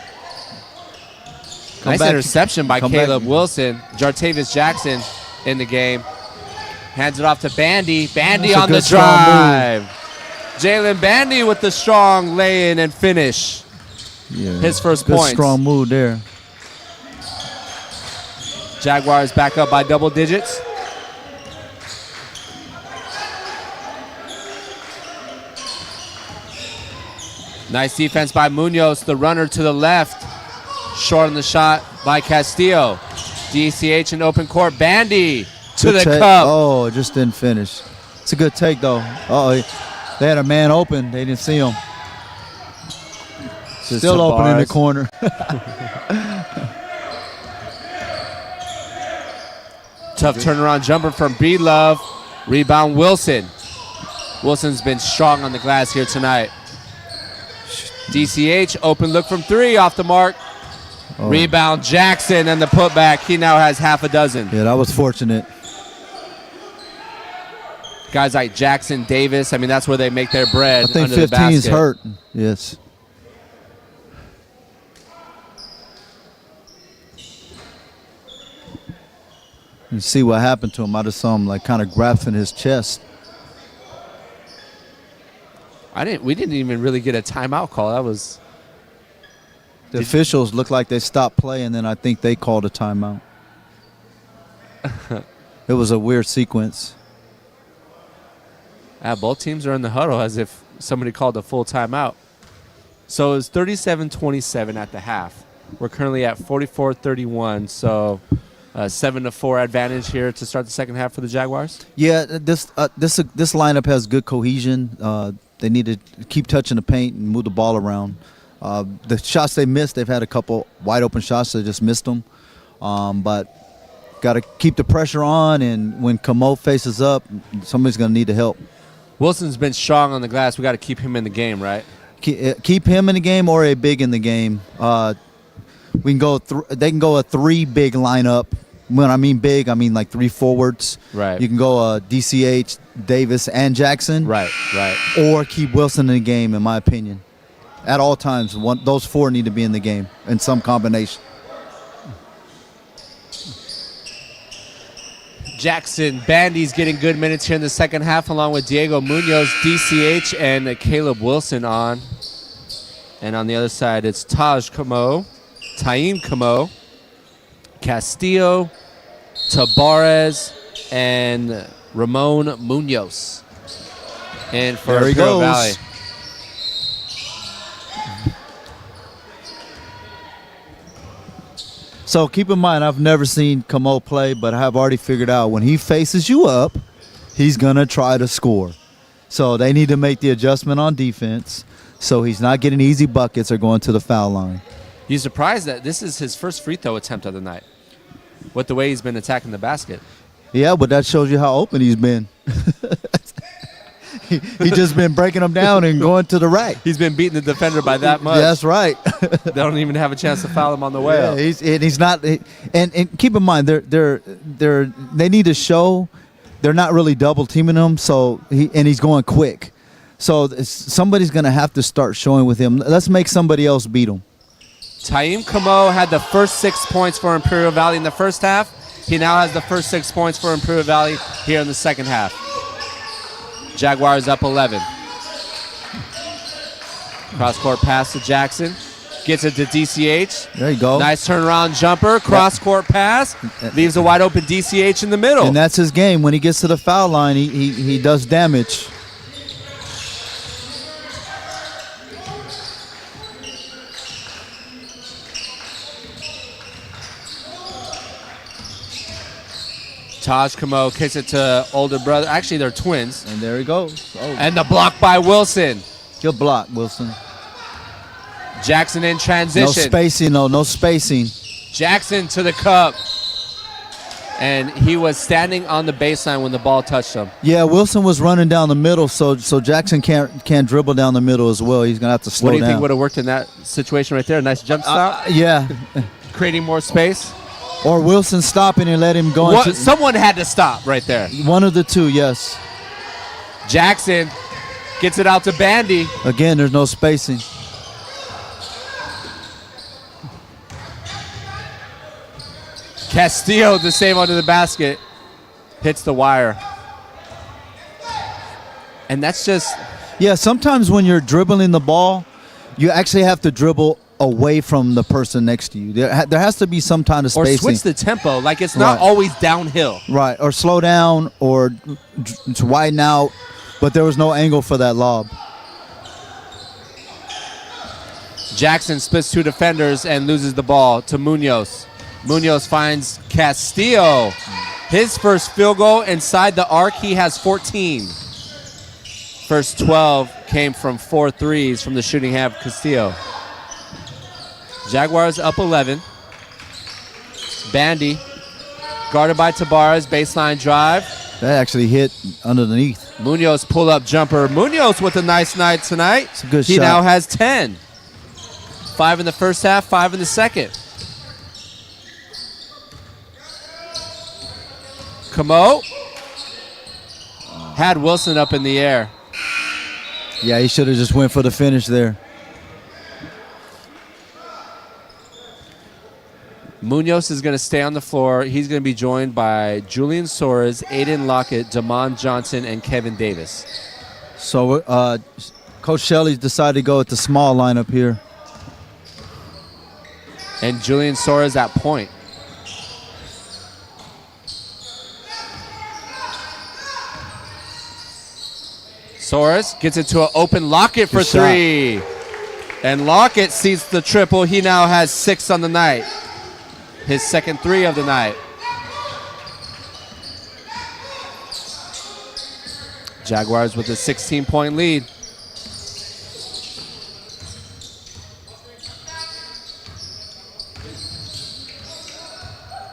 Nice back. interception by Come back. Caleb Wilson. Jartavius Jackson in the game. Hands it off to Bandy. Bandy That's a on the good, strong drive. Jalen Bandy with the strong lay-in and finish. Yeah. His first Good points. strong move there. Jaguars back up by double digits. Nice defense by Munoz, the runner to the left. Short on the shot by Castillo. DCH in open court. Bandy to Good the take. cup. Oh, it just didn't finish. It's a good take, though. Uh-oh. They had a man open. They didn't see him. Still open in the corner. Tough turnaround jumper from Breedlove. Rebound Wilson. Wilson's been strong on the glass here tonight. DCH, open look from three, off the mark. Oh. Rebound Jackson and the putback. He now has half a dozen. Yeah, that was fortunate. Guys like Jackson, Davis, I mean, that's where they make their bread. I think under the 15 is basket. hurt. Yes. You see what happened to him. I just saw him like kind of grasping his chest. We didn't even really get a timeout call. That was The officials looked like they stopped play, and then I think they called a timeout. It was a weird sequence. both teams are in the huddle as if somebody called a full timeout. So it's 37-27 at the half. We're currently at 44-31, so 7-4 advantage here to start the second half for the Jaguars. Yeah, this lineup has good cohesion. They need to keep touching the paint and move the ball around. The shots they missed, they've had a couple wide open shots. They just missed them. But got to keep the pressure on, and when Camo faces up, somebody's going to need to help. Wilson's been strong on the glass. We got to keep him in the game, right? Keep him in the game or a big in the game. We can go. They can go a three big lineup. When I mean big, I mean like three forwards. Right. You can go DCH, Davis, and Jackson. Right. Or keep Wilson in the game, in my opinion. At all times, those four need to be in the game in some combination. Jackson, Bandy's getting good minutes here in the second half, along with Diego Munoz, DCH, and Caleb Wilson on. And on the other side, it's Taim Camo, Castillo, Tabarez, and Ramon Munoz. And for There he Imperial goes. Valley. So keep in mind, I've never seen Camo play, but I have already figured out when he faces you up, he's going to try to score. So they need to make the adjustment on defense so he's not getting easy buckets or going to the foul line. You surprised that this is his first free throw attempt of the night with the way he's been attacking the basket. Yeah, but that shows you how open he's been. He just been breaking them down and going to the rack. He's been beating the defender by that much. That's right. They don't even have a chance to foul him on the way up. He's not. And keep in mind, they need to show they're not really double teaming him. So he's going quick. So somebody's gonna have to start showing with him. Let's make somebody else beat him. Taim Camo had the first 6 points for Imperial Valley in the first half. He now has the first 6 points for Imperial Valley here in the second half. Jaguars up 11. Cross-court pass to Jackson. Gets it to DCH. There you go. Nice turnaround jumper. Cross-court pass. Leaves a wide-open DCH in the middle. And that's his game. When he gets to the foul line, he does damage. Taj Kamo kicks it to older brother. Actually, they're twins. And there he goes. Oh, And the block by Wilson. he'll block, Wilson. Jackson in No transition. spacing, though. No spacing. Jackson to the cup. And he was standing on the baseline when the ball touched him. Yeah, Wilson was running down the middle, so Jackson can't dribble down the middle as well. He's gonna have to slow What do you down. think would have worked in that situation right there? A nice jump stop, Yeah, creating more space. or Wilson stopping and let him go. Into, Someone had to stop right there. one of the two, yes. Jackson gets it out to Bandy. Again, there's no spacing. Castillo the same under the basket. Hits the wire. And that's just, Yeah, sometimes when you're dribbling the ball, you actually have to dribble away from the person next to you. There has to be some kind of or spacing. switch the tempo. Like it's not Right. always downhill. Right, or slow down, or to widen out, but there was no angle for that lob. Jackson splits two defenders and loses the ball to Munoz. Munoz finds Castillo. His first field goal inside the arc, he has 14. First 12 came from 4 threes from the shooting half Castillo. Jaguars up 11. Bandy, guarded by Tabarez, baseline drive. That actually hit underneath. Munoz pull-up jumper. Munoz with a nice night tonight. It's a good he shot. now has 10. 5 in the first half, 5 in the second. Camo had Wilson up in the air. Yeah, he should have just went for the finish there. Munoz is going to stay on the floor. He's going to be joined by Julian Soares, Aiden Lockett, Damon Johnson, and Kevin Davis. So Coach Shelley's decided to go with the small lineup here. And Julian Soares at point. Soares gets it to an open Lockett for Good shot. 3. And Lockett sees the triple. He now has 6 on the night. His second 3 of the night. Jaguars with a 16-point lead.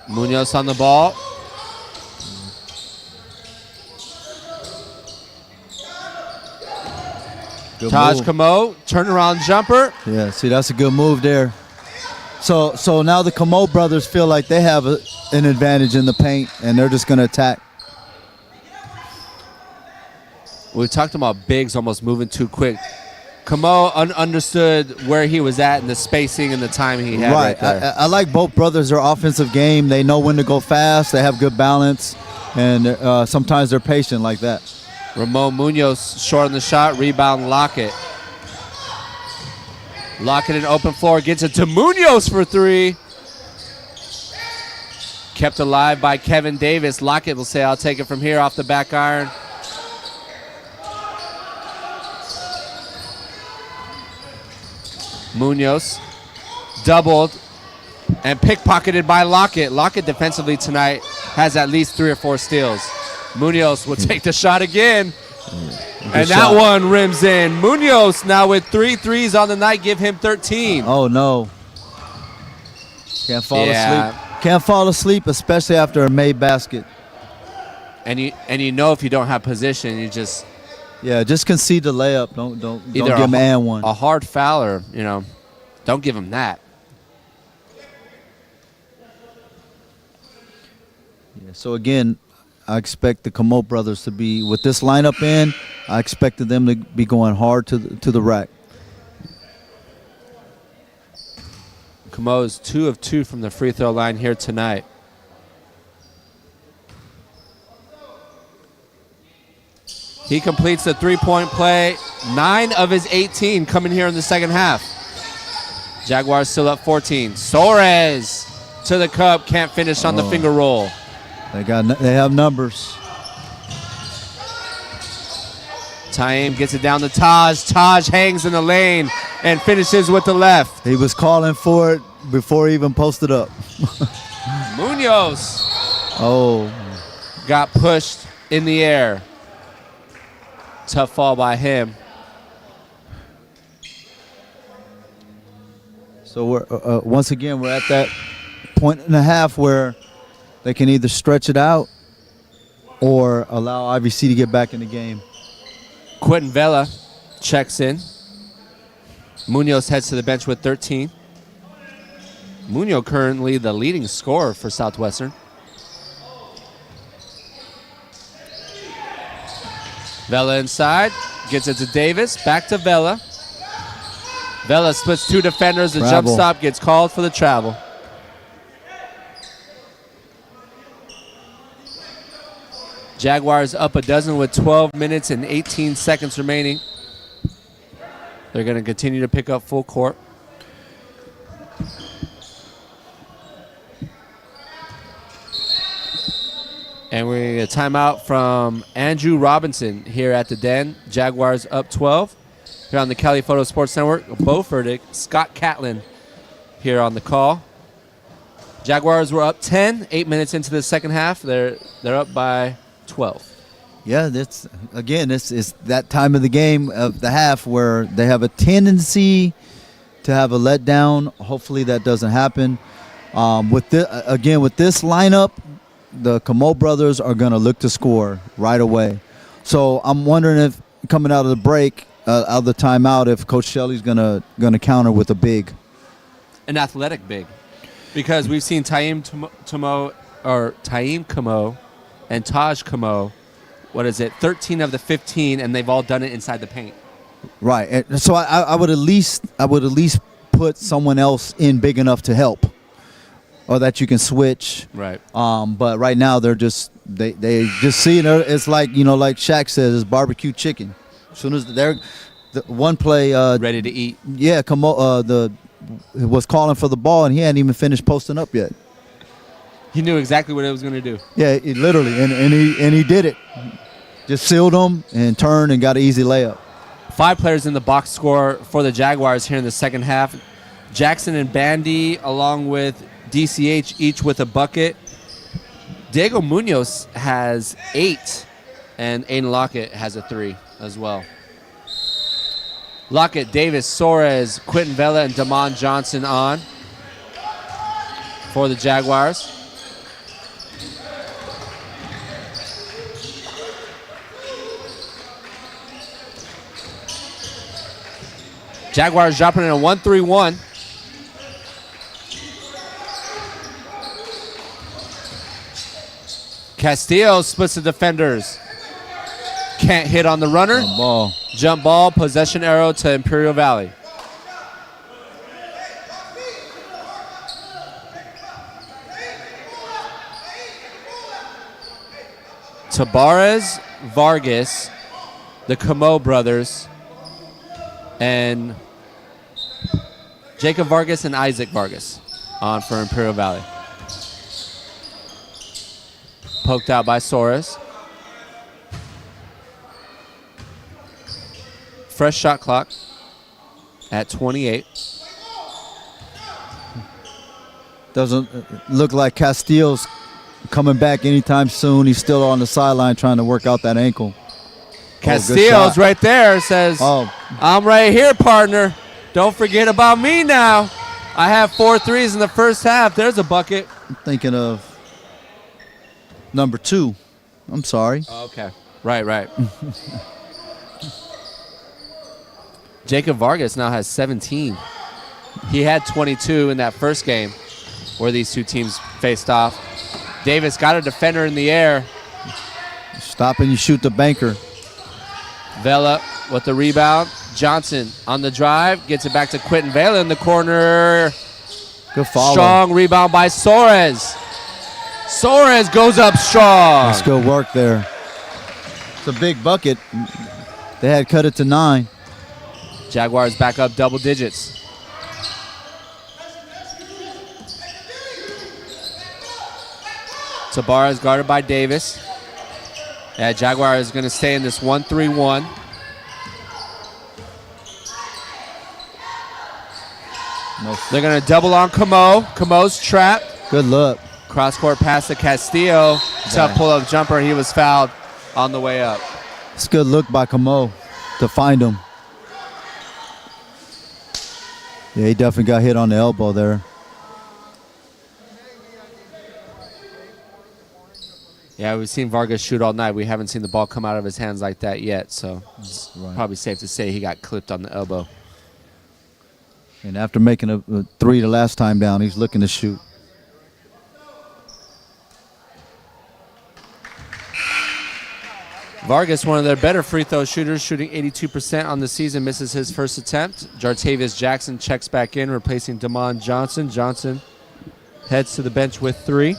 Munoz on the ball. Good Taj move. Camo, turnaround jumper. Yeah, see, that's a good move there. So now the Camo brothers feel like they have an advantage in the paint, and they're just going to attack. We talked about bigs almost moving too quick. Camo understood where he was at and the spacing and the timing he had right there. I like both brothers, their offensive game. They know when to go fast. They have good balance, and sometimes they're patient like that. Ramon Munoz short on the shot, rebound Lockett. Lockett in open floor, gets it to Munoz for 3. Kept alive by Kevin Davis. Lockett will say, I'll take it from here off the back iron. Munoz doubled and pickpocketed by Lockett. Lockett defensively tonight has at least 3 or 4 steals. Munoz will take the shot again. And that one rims in. Munoz now with 3 threes on the night, give him 13. Oh, no. Can't fall asleep. Can't fall asleep, especially after a made basket. And you know if you don't have position, you just Yeah, just concede the layup. Don't either give him and one. a hard foul or, don't give him that. Yeah, so again, I expect the Camo brothers to be with this lineup in. I expected them to be going hard to the rack. Camo's 2 of 2 from the free throw line here tonight. He completes the three-point play. 9 of his 18 coming here in the second half. Jaguars still up 14. Soares to the cup. Can't finish on the finger roll. They have numbers. Taim gets it down to Taj. Taj hangs in the lane and finishes with the left. He was calling for it before he even posted up. Munoz Oh, got pushed in the air. Tough fall by him. so we're once again we're at that point and a half where they can either stretch it out or allow IVC to get back in the game. Quentin Vela checks in. Munoz heads to the bench with 13. Munoz currently the leading scorer for Southwestern. Vela inside, gets it to Davis, back to Vela. Vela splits 2 defenders, the jump Travel. stop gets called for the travel. Jaguars up a dozen with 12 minutes and 18 seconds remaining. They're going to continue to pick up full court. And we're going to timeout from Andrew Robinson here at the Den. Jaguars up 12. Here on the Cali Photo Sports Network, Bo Furtick, Scott Catlin here on the call. Jaguars were up 10, 8 minutes into the second half. They're up by 12. Yeah, this is that time of the game of the half where they have a tendency to have a letdown. Hopefully that doesn't happen. With this lineup, the Camo brothers are going to look to score right away. So I'm wondering if coming out of the break, out of the timeout, if Coach Shelley's going to counter with a big, An athletic big, because we've seen Taim Camo and Taj Camo. 13 of the 15, and they've all done it inside the paint. right. And so I would at least put someone else in big enough to help, or that you can switch. Right. But right now they just see it. It's like like Shaq says, it's barbecue chicken. As soon as they're the one play, Ready to eat. yeah, was calling for the ball, and he hadn't even finished posting up yet. He knew exactly what it was going to do. Yeah, literally, and he did it. Just sealed them and turned and got an easy layup. 5 players in the box score for the Jaguars here in the second half. Jackson and Bandy, along with DCH, each with a bucket. Diego Munoz has 8, and Aiden Lockett has a 3 as well. Lockett, Davis, Soares, Quentin Vela, and Damon Johnson on for the Jaguars. Jaguars dropping in a 1-3-1. Castillo splits the defenders. Can't hit on the runner. Ball. Jump ball, possession arrow to Imperial Valley. Tabarez, Vargas, the Camo brothers, and Jacob Vargas and Isaac Vargas on for Imperial Valley. Poked out by Soares. Fresh shot clock at 28. Doesn't look like Castillo's coming back anytime soon. He's still on the sideline trying to work out that ankle. Castillo's right there, says, I'm right here, partner. Don't forget about me now. I have 4 threes in the first half. There's a bucket. I'm thinking of number 2. I'm sorry. Okay. Right. Jacob Vargas now has 17. He had 22 in that first game where these two teams faced off. Davis got a defender in the air. Stop and you shoot the banker. Vela with the rebound. Johnson on the drive. Gets it back to Quentin Vela in the corner. Good follow. Strong rebound by Soares. Soares goes up strong. Let's go work there. It's a big bucket. They had cut it to 9. Jaguars back up double digits. Tabara is guarded by Davis. Yeah, Jaguar is going to stay in this 1-3-1. They're going to double on Camo. Camo's trapped. Good look. Cross-court pass to Castillo. Tough pull-up jumper. He was fouled on the way up. It's a good look by Camo to find him. Yeah, he definitely got hit on the elbow there. Yeah, we've seen Vargas shoot all night. We haven't seen the ball come out of his hands like that yet, so it's probably safe to say he got clipped on the elbow. And after making a 3 the last time down, he's looking to shoot. Vargas, one of their better free throw shooters, shooting 82% on the season, misses his first attempt. Jartavius Jackson checks back in, replacing Damon Johnson. Johnson heads to the bench with 3.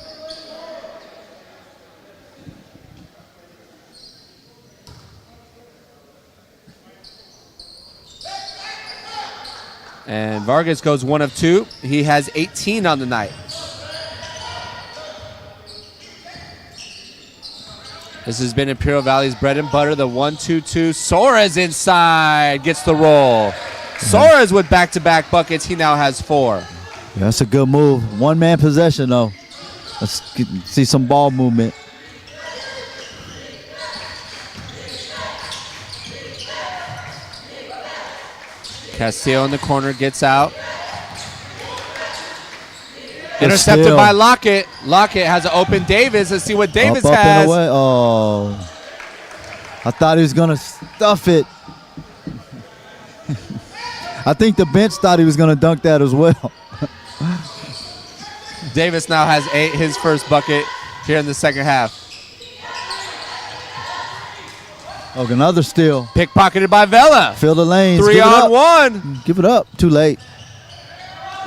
And Vargas goes 1 of 2. He has 18 on the night. This has been Imperial Valley's bread and butter, the 1-2-2. Soares inside, gets the roll. Soares with back-to-back buckets. He now has 4. Yeah, that's a good move. One-man possession, though. See some ball movement. Castillo in the corner gets out. Intercepted by Lockett. Lockett has an open Davis. Let's see what Davis up has. And away. Oh. I thought he was going to stuff it. I think the bench thought he was going to dunk that as well. Davis now has 8, his first bucket here in the second half. Oh, another steal. Pickpocketed by Vela. Fill the lanes. 3 on 1. Give it up. Too late.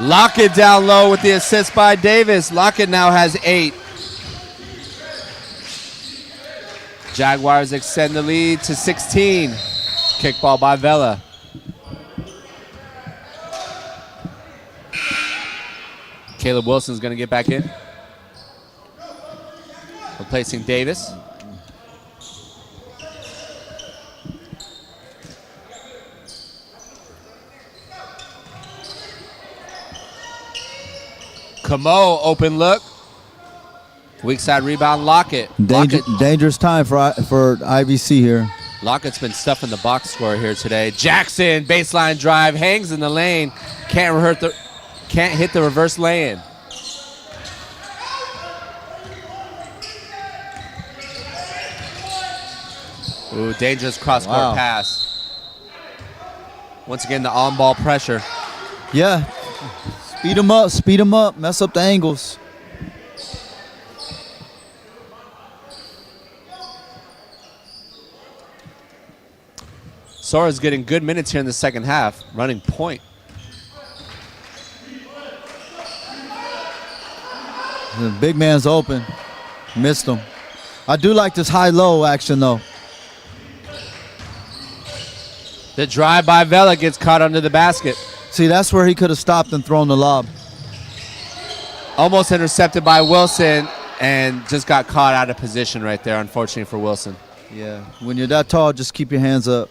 Lockett down low with the assist by Davis. Lockett now has 8. Jaguars extend the lead to 16. Kickball by Vela. Caleb Wilson's going to get back in. Replacing Davis. Camo, open look. Weak side rebound, Lockett. Dangerous time for IVC here. Lockett's been stuffing the box score here today. Jackson, baseline drive, hangs in the lane. Can't hit the reverse lay-in. Ooh, dangerous cross-court pass. Once again, the on-ball pressure. Yeah. Speed him up, mess up the angles. Sora's getting good minutes here in the second half, running point. The big man's open. Missed him. I do like this high-low action, though. The drive by Vela gets caught under the basket. See, that's where he could have stopped and thrown the lob. Almost intercepted by Wilson and just got caught out of position right there, unfortunately for Wilson. Yeah, when you're that tall, just keep your hands up.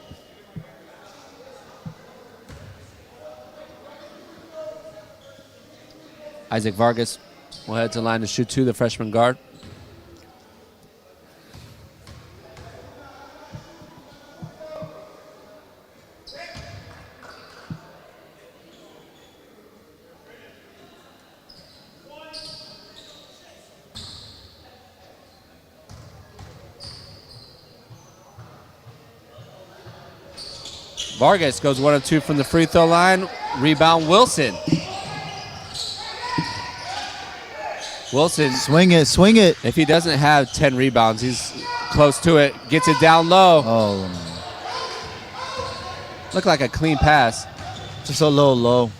Isaac Vargas will head to line to shoot 2, the freshman guard. Vargas goes 1 of 2 from the free throw line. Rebound Wilson. Wilson. Swing it. If he doesn't have 10 rebounds, he's close to it. Gets it down low. Oh. Looked like a clean pass. Just a little low.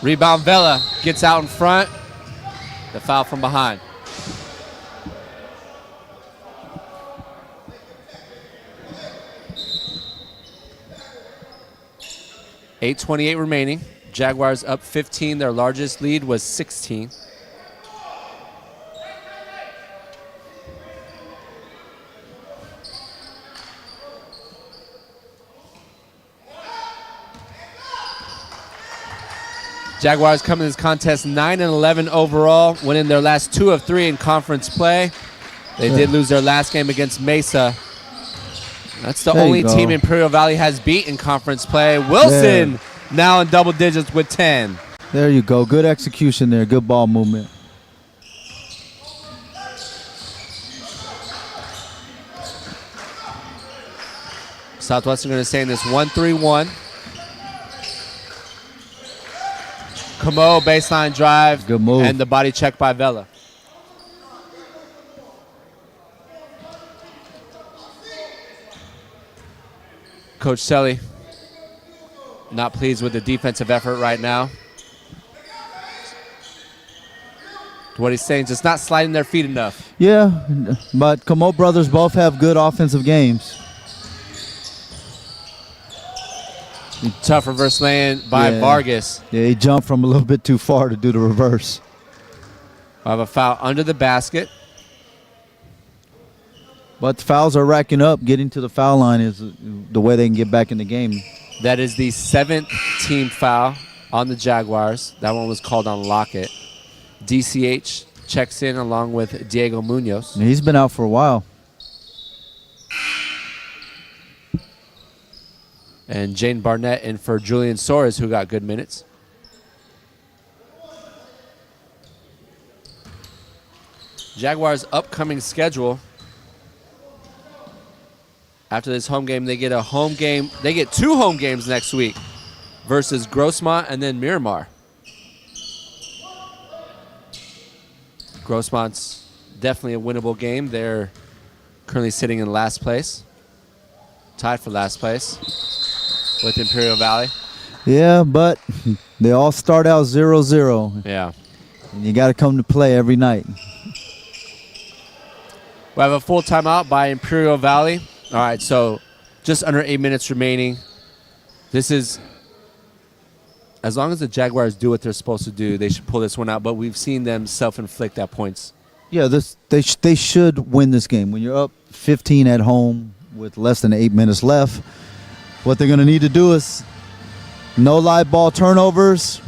Rebound Vela. Gets out in front. The foul from behind. 8:28 remaining. Jaguars up 15. Their largest lead was 16. Jaguars come in this contest 9-11 overall, winning their last 2 of 3 in conference play. They did lose their last game against Mesa. That's the There you only go. team Imperial Valley has beat in conference play. Wilson now in double digits with 10. There you go. Good execution there. Good ball movement. Southwestern going to stay in this 1-3-1. Camo baseline drive. Good move. And the body check by Vela. Coach Selly not pleased with the defensive effort right now. What he's saying is just not sliding their feet enough. Yeah, but Camo brothers both have good offensive games. Tough reverse lane by Yeah. Vargas. Yeah, he jumped from a little bit too far to do the reverse. I have a foul under the basket. But the fouls are racking up. Getting to the foul line is the way they can get back in the game. That is the 7th team foul on the Jaguars. That one was called on Lockett. DCH checks in along with Diego Munoz. And he's been out for a while. And Jane Barnett in for Julian Soares, who got good minutes. Jaguars' upcoming schedule. After this home game, they get a home game. They get 2 home games next week versus Grossmont and then Miramar. Grossmont's definitely a winnable game. They're currently sitting in last place, tied for last place with Imperial Valley. Yeah, but they all start out 0-0. Yeah. And you got to come to play every night. We have a full timeout by Imperial Valley. All right, so just under 8 minutes remaining. This is, as long as the Jaguars do what they're supposed to do, they should pull this one out. But we've seen them self-inflict at points. Yeah, they should win this game. When you're up 15 at home with less than 8 minutes left, what they're going to need to do is no live ball turnovers,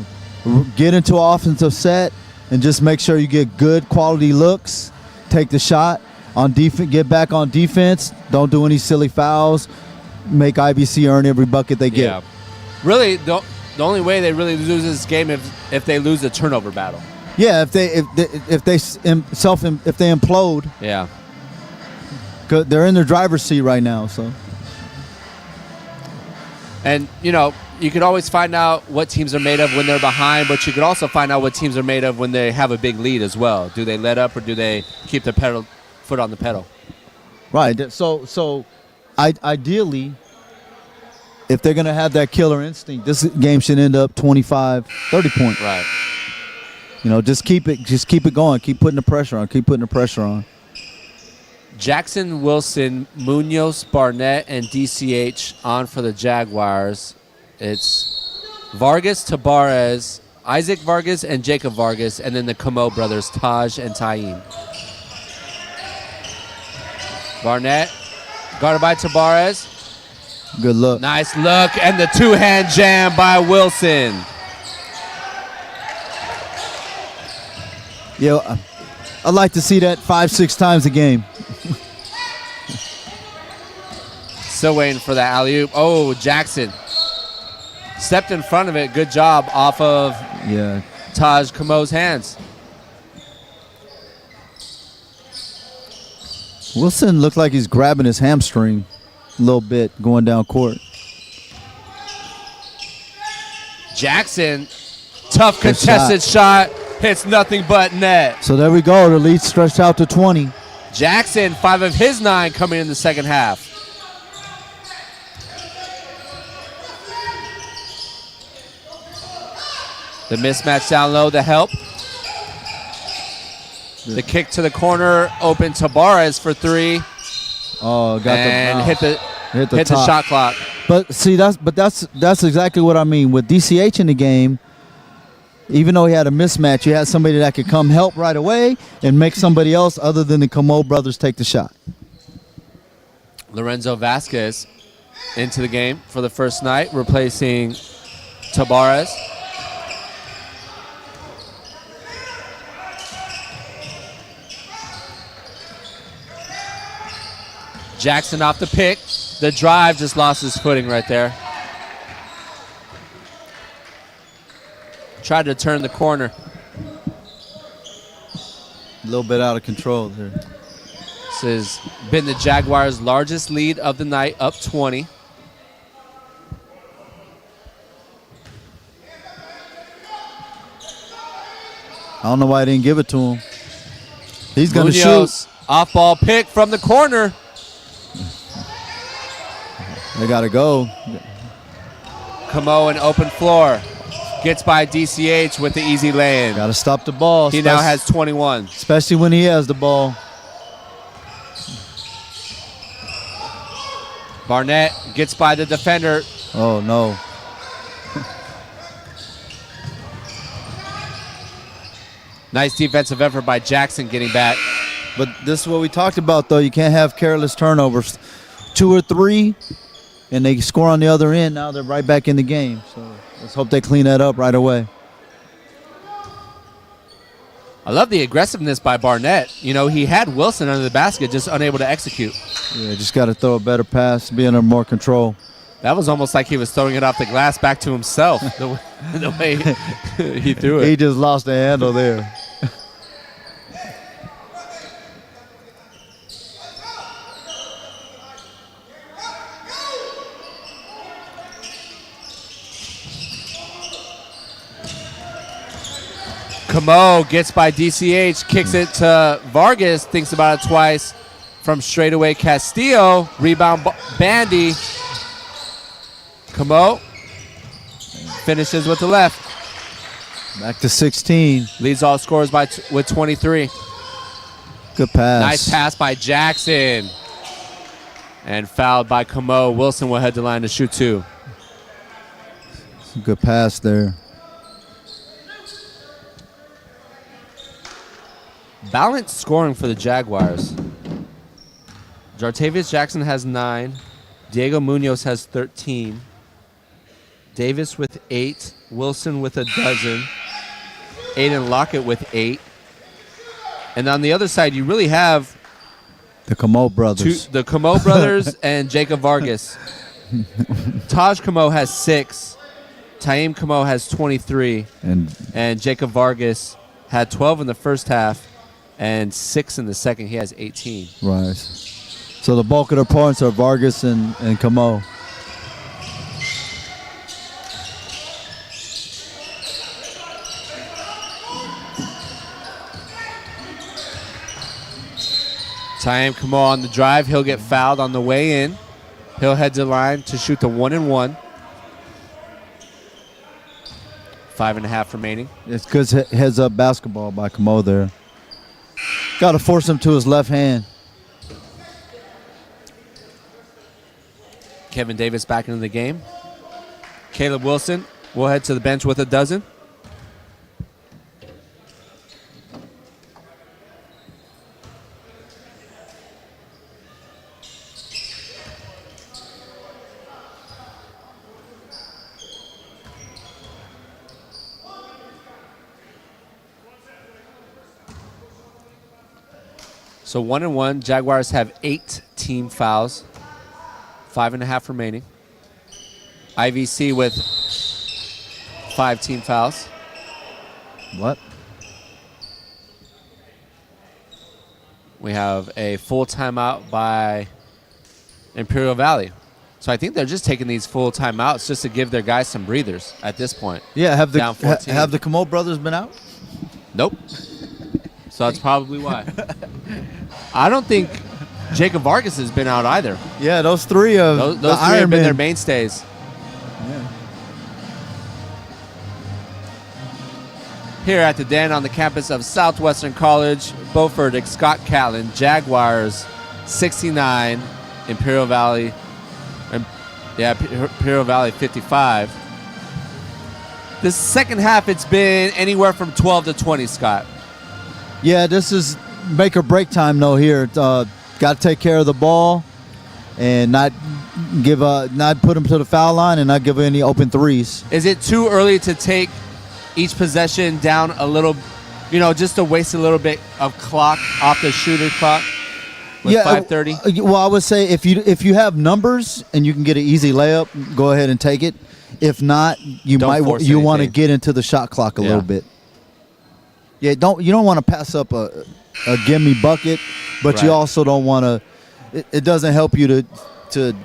get into an offensive set, and just make sure you get good quality looks, take the shot. On defense, get back on defense. Don't do any silly fouls. Make IBC earn every bucket they get. Yeah. Really, the only way they really lose this game if they lose the turnover battle. Yeah, if they implode, Yeah. 'cause they're in their driver's seat right now. So And, you could always find out what teams are made of when they're behind, but you could also find out what teams are made of when they have a big lead as well. Do they let up or do they keep the foot on the pedal? right. So ideally, if they're gonna have that killer instinct, this game should end up 25, 30 points. Right. Just keep it going. Keep putting the pressure on. Jackson, Wilson, Munoz, Barnett, and DCH on for the Jaguars. It's Vargas, Tabarez, Isaac Vargas, and Jacob Vargas, and then the Camo brothers, Taj and Taim. Barnett, guarded by Tabarez. Good luck. Nice look, and the two-hand jam by Wilson. Yeah, I'd like to see that 5-6 times a game. Still waiting for that alley-oop. Oh, Jackson stepped in front of it. Good job off of Yeah. Taj Camo's hands. Wilson looked like he's grabbing his hamstring a little bit going down court. Jackson, tough Good contested shot. Hits nothing but net. So there we go. The lead stretched out to 20. Jackson, 5 of his 9 coming in the second half. The mismatch down low, the help. The kick to the corner, open Tabarez for 3, Oh, got and the hit the top. shot clock. But see, that's exactly what I mean. With DCH in the game, even though he had a mismatch, you had somebody that could come help right away and make somebody else other than the Camo brothers take the shot. Lorenzo Vasquez into the game for the first night, replacing Tabarez. Jackson off the pick. The drive just lost his footing right there. Tried to turn the corner. A little bit out of control there. This has been the Jaguars' largest lead of the night, up 20. I don't know why I didn't give it to him. He's going to shoot. Munoz, off-ball pick from the corner. They got to go. Camo in open floor. Gets by DCH with the easy lay-in. Got to stop the ball. He now has 21. Especially when he has the ball. Barnett gets by the defender. Oh, no. Nice defensive effort by Jackson getting back. But this is what we talked about, though. You can't have careless turnovers. 2 or 3, and they score on the other end. Now they're right back in the game. So let's hope they clean that up right away. I love the aggressiveness by Barnett. You know, he had Wilson under the basket, just unable to execute. Yeah, just got to throw a better pass, be under more control. That was almost like he was throwing it off the glass back to himself, the way he threw it. He just lost the handle there. Camo gets by DCH, kicks it to Vargas, thinks about it twice. From straightaway Castillo, rebound Bandy. Camo finishes with the left. Back to 16. Leads all scorers with 23. Good pass. Nice pass by Jackson. And fouled by Camo. Wilson will head to line to shoot 2. Good pass there. Balanced scoring for the Jaguars. Jartavius Jackson has 9. Diego Munoz has 13. Davis with 8. Wilson with a dozen. Aiden Lockett with 8. And on the other side, you really have The Camo brothers. the Camo brothers and Jacob Vargas. Taj Camo has 6. Taim Camo has 23. And Jacob Vargas had 12 in the first half and 6 in the second. He has 18. Right. So the bulk of their points are Vargas and Camo. Taim Camo on the drive. He'll get fouled on the way in. He'll head to the line to shoot the 1-and-1. 5.5 remaining. It's good heads-up basketball by Camo there. Got to force him to his left hand. Kevin Davis back into the game. Caleb Wilson will head to the bench with a dozen. So 1-and-1. Jaguars have 8 team fouls. 5.5 remaining. IVC with 5 team fouls. What? We have a full timeout by Imperial Valley. So I think they're just taking these full timeouts just to give their guys some breathers at this point. Yeah, have Down 14. the Camo brothers been out? Nope. So that's probably why. I don't think Jacob Vargas has been out either. Yeah, those three of Those the three have been Ironmen. their mainstays. Yeah. Here at the Den on the campus of Southwestern College, Beaufort, Scott Catlin, Jaguars 69, Imperial Valley, Yeah, Imperial Valley 55. The second half, it's been anywhere from 12 to 20, Scott. Yeah, this is make or break time though here. Got to take care of the ball and not put them to the foul line and not give any open threes. Is it too early to take each possession down a little, just to waste a little bit of clock off the shooter clock with 5:30? Well, I would say if you have numbers and you can get an easy layup, go ahead and take it. If not, you want to get into the shot clock a little bit. Yeah, you don't want to pass up a gimme bucket, but you also don't want to. It doesn't help you to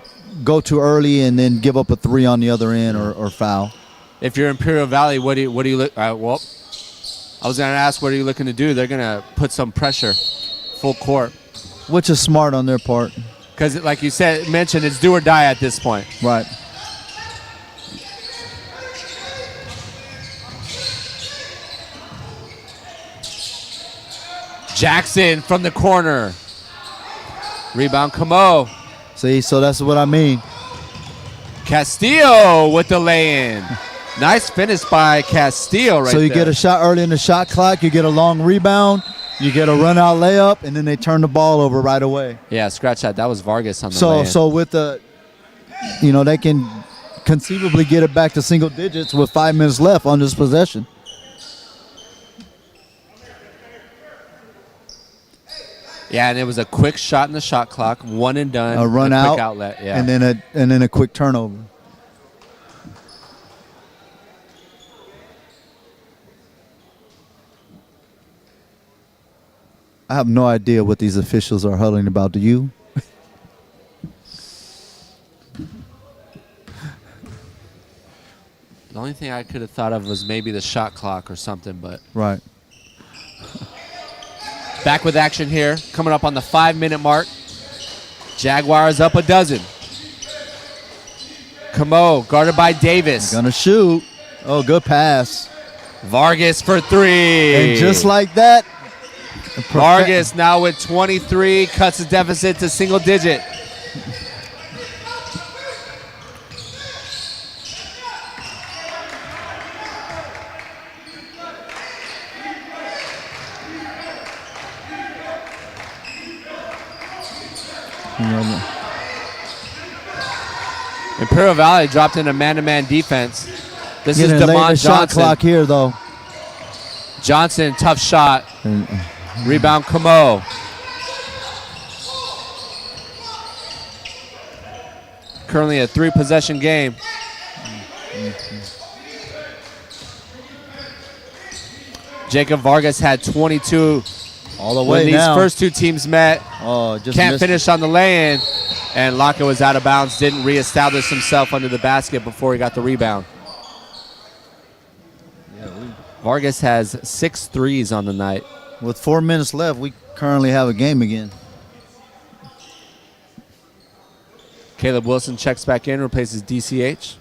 go too early and then give up a three on the other end or foul. If you're Imperial Valley, what do you look? Well, I was going to ask, what are you looking to do? They're going to put some pressure, full court, which is smart on their part. Because, like you mentioned, it's do or die at this point. Right. Jackson from the corner. Rebound, Camo. See, so that's what I mean. Castillo with the lay-in. Nice finish by Castillo right there. So you get a shot early in the shot clock, you get a long rebound, you get a run-out layup, and then they turn the ball over right away. Yeah, scratch that. That was Vargas on the lay-in. So with the, they can conceivably get it back to single digits with 5 minutes left on this possession. Yeah, and it was a quick shot in the shot clock, one and done. A run out, quick outlet, yeah. and then a quick turnover. I have no idea what these officials are huddling about. Do you? The only thing I could have thought of was maybe the shot clock or something, but Right. back with action here, coming up on the 5-minute mark. Jaguars up a dozen. Camo guarded by Davis. Gonna shoot. Oh, good pass. Vargas for three. And just like that, Vargas now with 23, cuts the deficit to single digit. Imperial Valley dropped in a man-to-man defense. This is DeMond shot Johnson. clock here, though. Johnson, tough shot. Rebound, Camo. Currently a 3-possession game. Jacob Vargas had 22 all the way when these now. first two teams met. Oh, just can't missed finish on the lay-in, and Lockett was out of bounds. Didn't reestablish himself under the basket before he got the rebound. Vargas has 6 threes on the night. With 4 minutes left, we currently have a game again. Caleb Wilson checks back in, replaces DCH.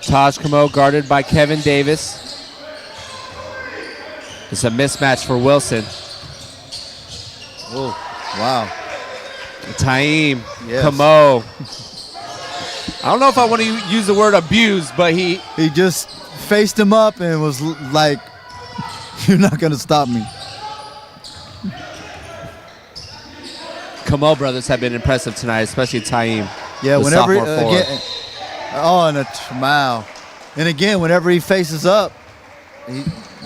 Taj Camo guarded by Kevin Davis. It's a mismatch for Wilson. Oh, wow. Taim, Yes. Camo. I don't know if I want to use the word abuse, but he just faced him up and was like, you're not going to stop me. Camo brothers have been impressive tonight, especially Taim. Yeah, the whenever sophomore forward. wow. And again, whenever he faces up,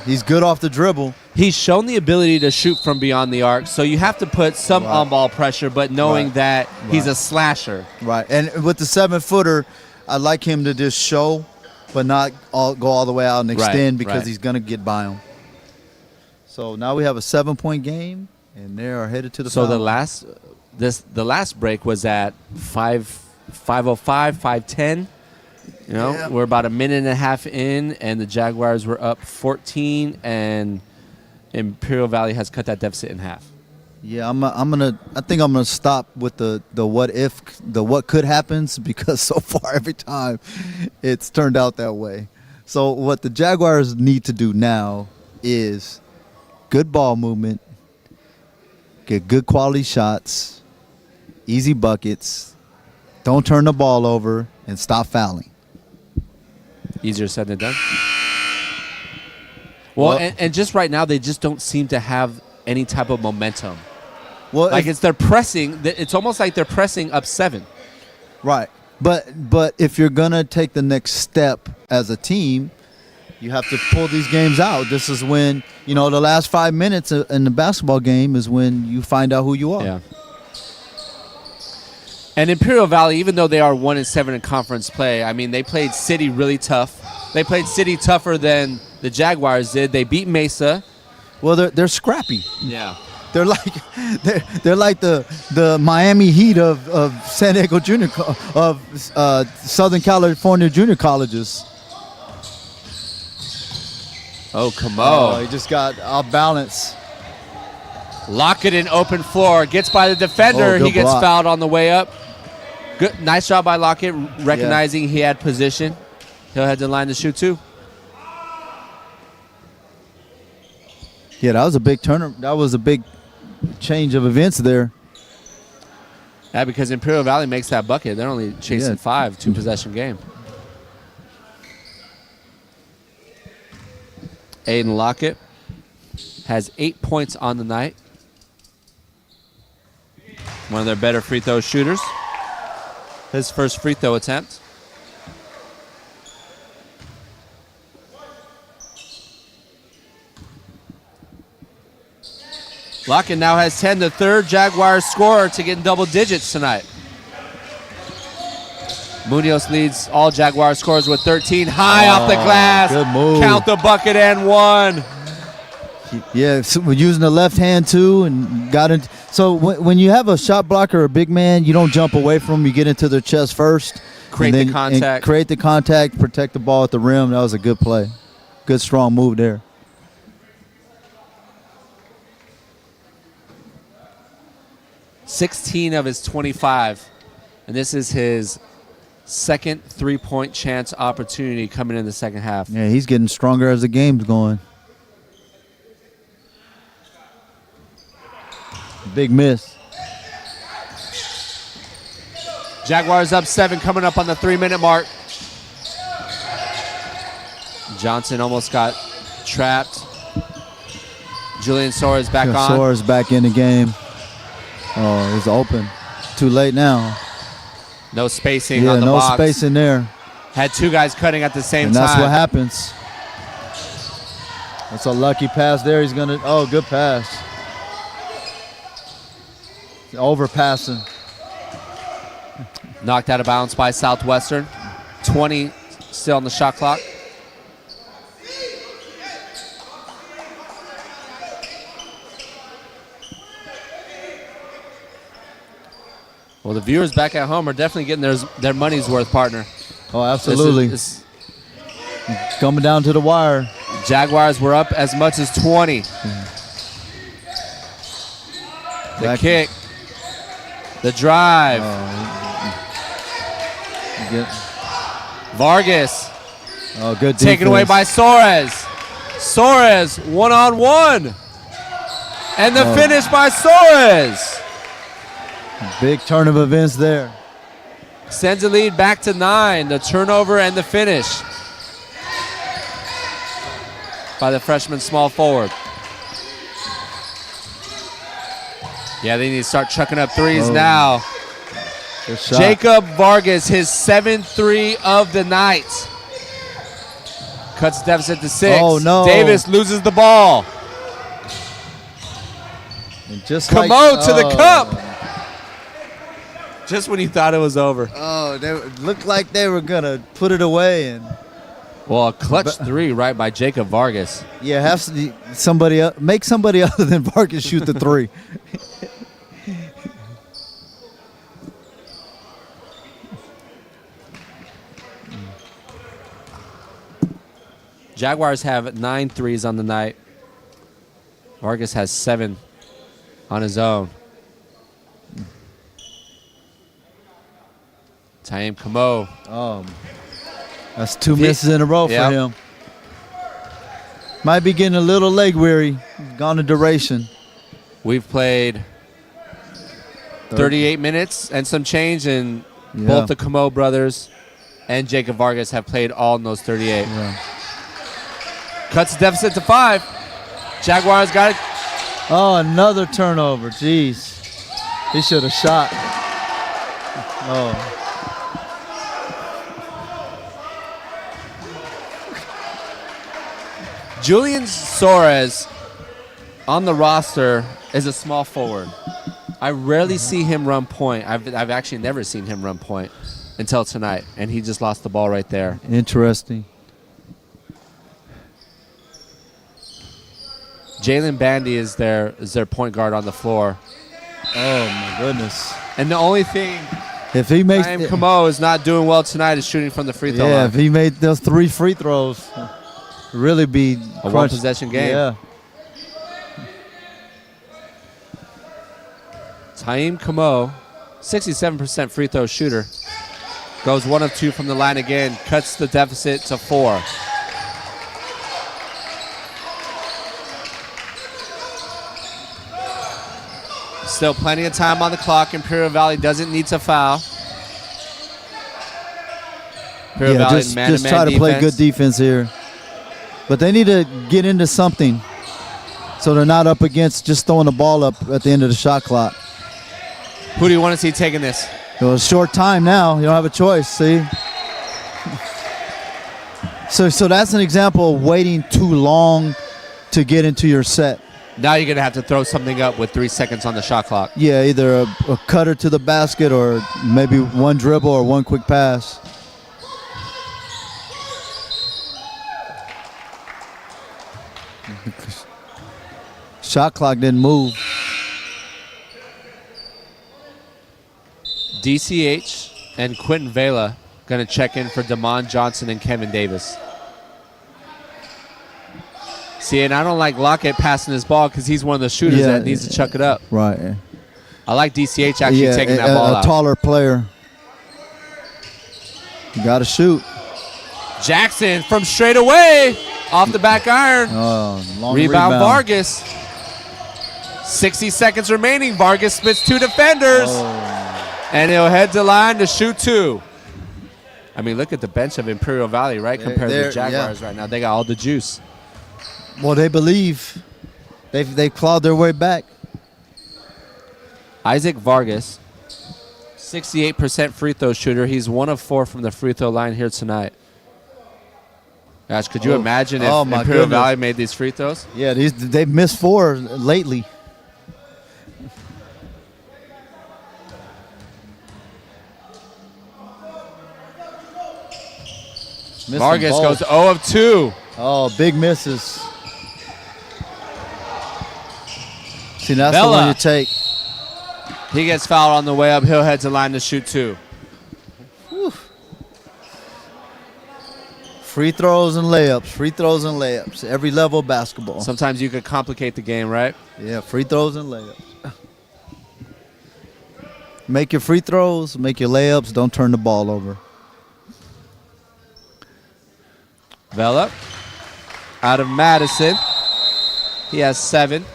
he's good off the dribble. He's shown the ability to shoot from beyond the arc, so you have to put some on-ball pressure, but knowing that he's a slasher. Right, and with the 7-footer, I'd like him to just show, but not go all the way out and extend because he's going to get by him. So now we have a 7-point game, and they are headed to the So foul. the last break was at 5:05, 5:10. We're about a minute and a half in, and the Jaguars were up 14, and Imperial Valley has cut that deficit in half. Yeah, I think I'm gonna stop with the what could happens because so far every time it's turned out that way. So what the Jaguars need to do now is good ball movement, get good quality shots, easy buckets, don't turn the ball over, and stop fouling. Easier said than done. Well, Well- and just right now, they just don't seem to have any type of momentum. Well, Like they're pressing. It's almost like they're pressing up 7. right. But if you're gonna take the next step as a team, you have to pull these games out. This is when the last 5 minutes in the basketball game is when you find out who you are. Yeah. And Imperial Valley, even though they are 1-7 in conference play, I mean, they played City really tough. They played City tougher than the Jaguars did. They beat Mesa. Well, they're scrappy. Yeah. They're like they're like the Miami Heat of San Diego of Southern California junior colleges. Oh, come Oh, on. he just got off balance. Lockett in open floor. Gets by the defender. Oh, good He gets block. fouled on the way up. Good, nice job by Lockett, recognizing he had position. He'll head to the line to shoot, too. Yeah, that was a big turn. That was a big change of events there. Yeah, because Imperial Valley makes that bucket. They're only chasing Yeah. 5, 2-possession game. Aiden Lockett has 8 points on the night. One of their better free throw shooters. His first free throw attempt. Lockett now has 10, the third Jaguars scorer to get in double digits tonight. Munoz leads all Jaguar scorers with 13. High off the glass. good move. Count the bucket and one. Yeah, so we're using the left hand too, and got in. So when you have a shot blocker or a big man, you don't jump away from them. You get into their chest first. Create and the then- contact. and create the contact. Protect the ball at the rim. That was a good play. Good strong move there. $16 of his 25. And this is his second three-point chance opportunity coming in the second half. Yeah, he's getting stronger as the game's going. Big miss. Jaguars up 7 coming up on the 3-minute mark. Johnson almost got trapped. Julian Soares back on. Soares back in the game. Oh, it's open. Too late now. No spacing Yeah, on the no box. space in there. Had 2 guys cutting at the same And time. that's what happens. That's a lucky pass there. He's going to, oh, good pass. Overpassing. Knocked out of bounds by Southwestern. 20 still on the shot clock. Well, the viewers back at home are definitely getting their money's worth, partner. Oh, absolutely. This Coming down to the wire. Jaguars were up as much as 20. The Back- kick. The drive. Vargas Oh, good defense. taken away by Soares. Soares one-on-one. And the finish by Soares. Big turn of events there. Sends the lead back to 9. The turnover and the finish by the freshman small forward. Yeah, they need to start chucking up threes now. Good shot. Jacob Vargas, his 7th 3 of the night. Cuts deficit to 6. Oh, no. Davis loses the ball. And just Camo to the cup. Just when you thought it was over. Oh, they looked like they were going to put it away. And Well, a clutch 3 right by Jacob Vargas. yeah, have somebody make somebody other than Vargas shoot the 3. Jaguars have 9 threes on the night. Vargas has 7 on his own. Taim Camo That's 2 misses in a row Yep. for him. Might be getting a little leg weary. Gone to duration. We've played 38 minutes and some change, and Yeah. both the Camo brothers and Jacob Vargas have played all in those 38. Yeah. Cuts the deficit to 5. Jaguars got it. Oh, another turnover. Jeez. He should have shot. Oh. Julian Soares on the roster is a small forward. I rarely see him run point. I've actually never seen him run point until tonight, and he just lost the ball right there. Interesting. Jalen Bandy is their point guard on the floor. Oh, my goodness. And the only thing If he makes Ryan Camo is not doing well tonight is shooting from the free throw yeah, line. if he made those 3 free throws, really be A crunch. one-possession game. Yeah. Taim Camo, 67% free throw shooter. Goes 1 of 2 from the line again. Cuts the deficit to 4. Still plenty of time on the clock. Imperial Valley doesn't need to foul. Imperial Yeah, Valley just man-to-man try to play defense. good defense here. But they need to get into something so they're not up against just throwing the ball up at the end of the shot clock. Who do you want to see taking this? It was short time now. You don't have a choice, see? So that's an example of waiting too long to get into your set. Now you're going to have to throw something up with 3 seconds on the shot clock. Yeah, either a cutter to the basket or maybe one dribble or one quick pass. Shot clock didn't move. DCH and Quentin Vela going to check in for Damon Johnson and Kevin Davis. See, and I don't like Lockett passing his ball because he's one of the shooters Yeah. that needs to chuck it up. Right. I like DCH actually taking that ball a out. taller player. You got to shoot. Jackson from straight away off the back iron. Oh, long Rebound Vargas. 60 seconds remaining. Vargas splits 2 defenders. And he'll head to line to shoot 2. I mean, look at the bench of Imperial Valley, right? Compared to the Jaguars right now. They got all the juice. Well, they believe they clawed their way back. Isaac Vargas, 68% free throw shooter. He's 1 of 4 from the free throw line here tonight. Gosh, could you imagine if Oh, my Imperial goodness. Valley made these free throws? Yeah, they've missed 4 lately. Missing Vargas both. goes 0 of 2. Oh, big misses. See, that's the Bella. one you take. He gets fouled on the way up. He'll head to line to shoot 2. Free throws and layups. Free throws and layups. Every level of basketball. Sometimes you could complicate the game, right? Yeah, free throws and layups. Make your free throws, make your layups, don't turn the ball over. Vela out of Madison. He has 7.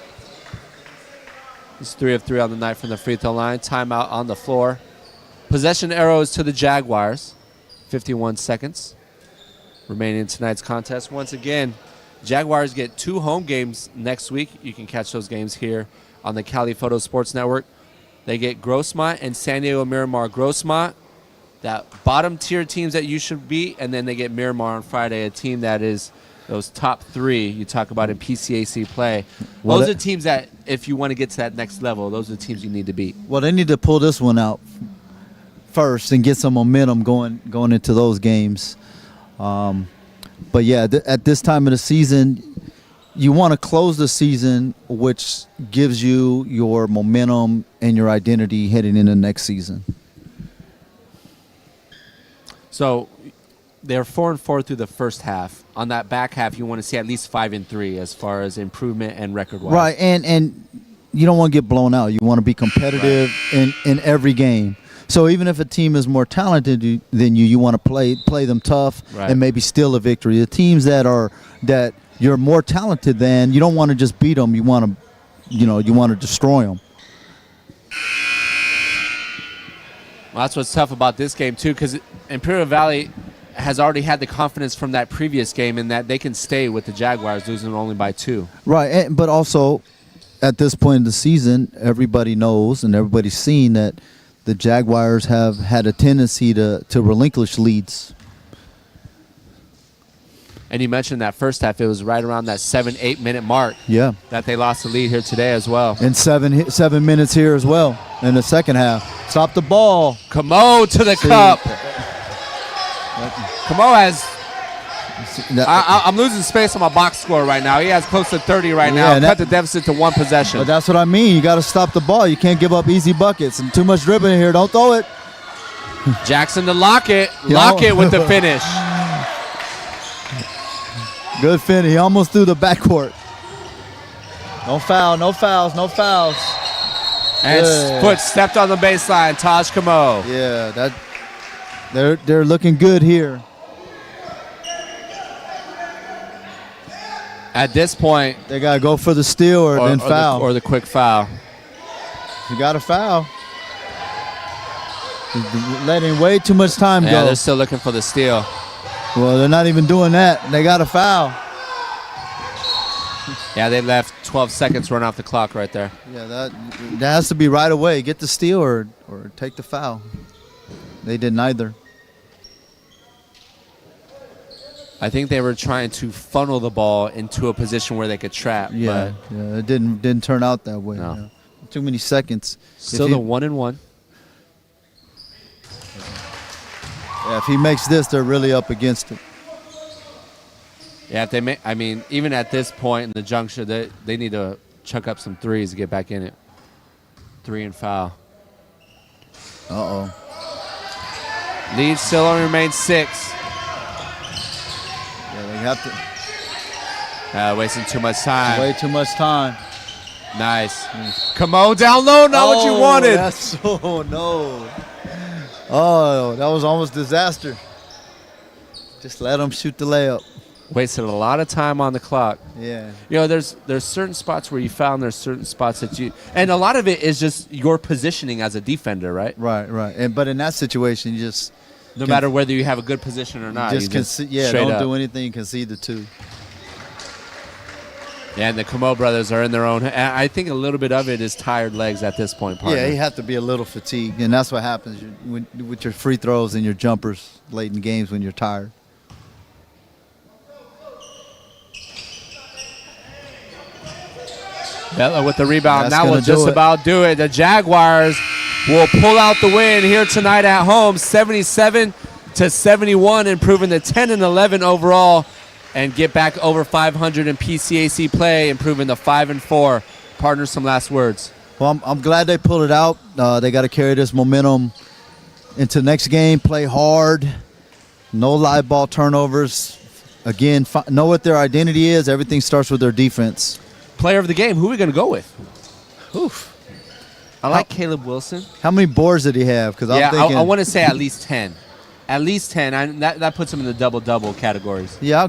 He's 3 of 3 on the night from the free throw line. Timeout on the floor. Possession arrows to the Jaguars. 51 seconds remaining in tonight's contest. Once again, Jaguars get 2 home games next week. You can catch those games here on the Cali Photo Sports Network. They get Grossmont and San Diego Miramar. Grossmont, that bottom tier teams that you should beat, and then they get Miramar on Friday, a team that is those top 3 you talk about in PCAC play. Well, Those are teams that, if you want to get to that next level, those are the teams you need to beat. Well, they need to pull this one out first and get some momentum going into those games. But yeah, at this time of the season, you want to close the season, which gives you your momentum and your identity heading into next season. So they're 4-4 through the first half. On that back half, you want to see at least 5-3 as far as improvement and record-wise. Right, and you don't want to get blown out. You want to be competitive in every game. So even if a team is more talented than you, you want to play them tough Right. and maybe steal a victory. The teams that you're more talented than, you don't want to just beat them. You want to, you want to destroy them. Well, that's what's tough about this game, too, because Imperial Valley has already had the confidence from that previous game in that they can stay with the Jaguars, losing only by 2. Right, but also at this point in the season, everybody knows and everybody's seen that the Jaguars have had a tendency to relinquish leads. And you mentioned that first half, it was right around that 7-8 minute mark Yeah, that they lost the lead here today as well. and 7 minutes here as well in the second half. Stop the ball. Camo to the cup. Camo has I'm losing space on my box score right now. He has close to 30 right now. and Cut the deficit to 1 possession. But that's what I mean. You got to stop the ball. You can't give up easy buckets. And too much dribbling here. Don't throw it. Jackson to Lockett. Yo. Lockett with the finish. Good finish. He almost threw the backcourt. No foul. No fouls. No fouls. And Good. foot stepped on the baseline. Taj Camo. Yeah, they're looking good here. At this point, They got to go for the steal or then foul. or the quick foul. You got to foul. He's letting way too much time Yeah, go. they're still looking for the steal. Well, they're not even doing that. They got a foul. Yeah, they left 12 seconds run off the clock right there. Yeah, that has to be right away. Get the steal or take the foul. They did neither. I think they were trying to funnel the ball into a position where they could trap. Yeah, it didn't turn out that way. No. Yeah. Too many seconds. But still If he- the 1-1. Yeah, if he makes this, they're really up against it. Yeah, if they make, I mean, even at this point in the juncture, they need to chuck up some threes to get back in it. 3 and foul. Uh-oh. Lead still only remains 6. Yeah, they have to. Wasting too much time. Way too much time. Nice. Come on, down low. Not what you wanted. No. Oh, that was almost disaster. Just let them shoot the layup. Wasted a lot of time on the clock. Yeah. You know, there's certain spots where you foul, and there's certain spots that you, and a lot of it is just your positioning as a defender, right? Right. But in that situation, you just No matter whether you have a good position or not, just concede. Yeah, straight don't up. do anything. Concede the 2. Yeah, and the Camo brothers are in their own. And I think a little bit of it is tired legs at this point, partner. Yeah, you have to be a little fatigued, and that's what happens with your free throws and your jumpers late in games when you're tired. Bella with the rebound. That's That will gonna do just it. about do it. The Jaguars will pull out the win here tonight at home, 77-71, improving to 10-11 overall, and get back over 500 in PCAC play, improving to 5-4. Partner, some last words. Well, I'm glad they pulled it out. They got to carry this momentum into the next game. Play hard. No live ball turnovers. Again, know what their identity is. Everything starts with their defense. Player of the game, who are we going to go with? Oof. I like Caleb Wilson. How many boards did he have? Because I'm thinking. I want to say at least 10. At least 10. That puts him in the double-double categories. Yeah,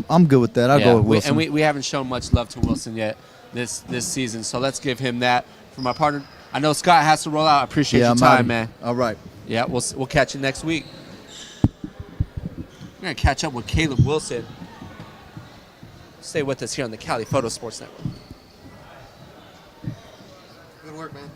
I'm good with that. I'll go with Wilson. We haven't shown much love to Wilson yet this season, so let's give him that. For my partner, I know Scott has to roll out. I appreciate your I'm time, outta- man. All right. Yeah, we'll catch you next week. We're going to catch up with Caleb Wilson. Stay with us here on the Cali Photo Sports Network. Good work, man.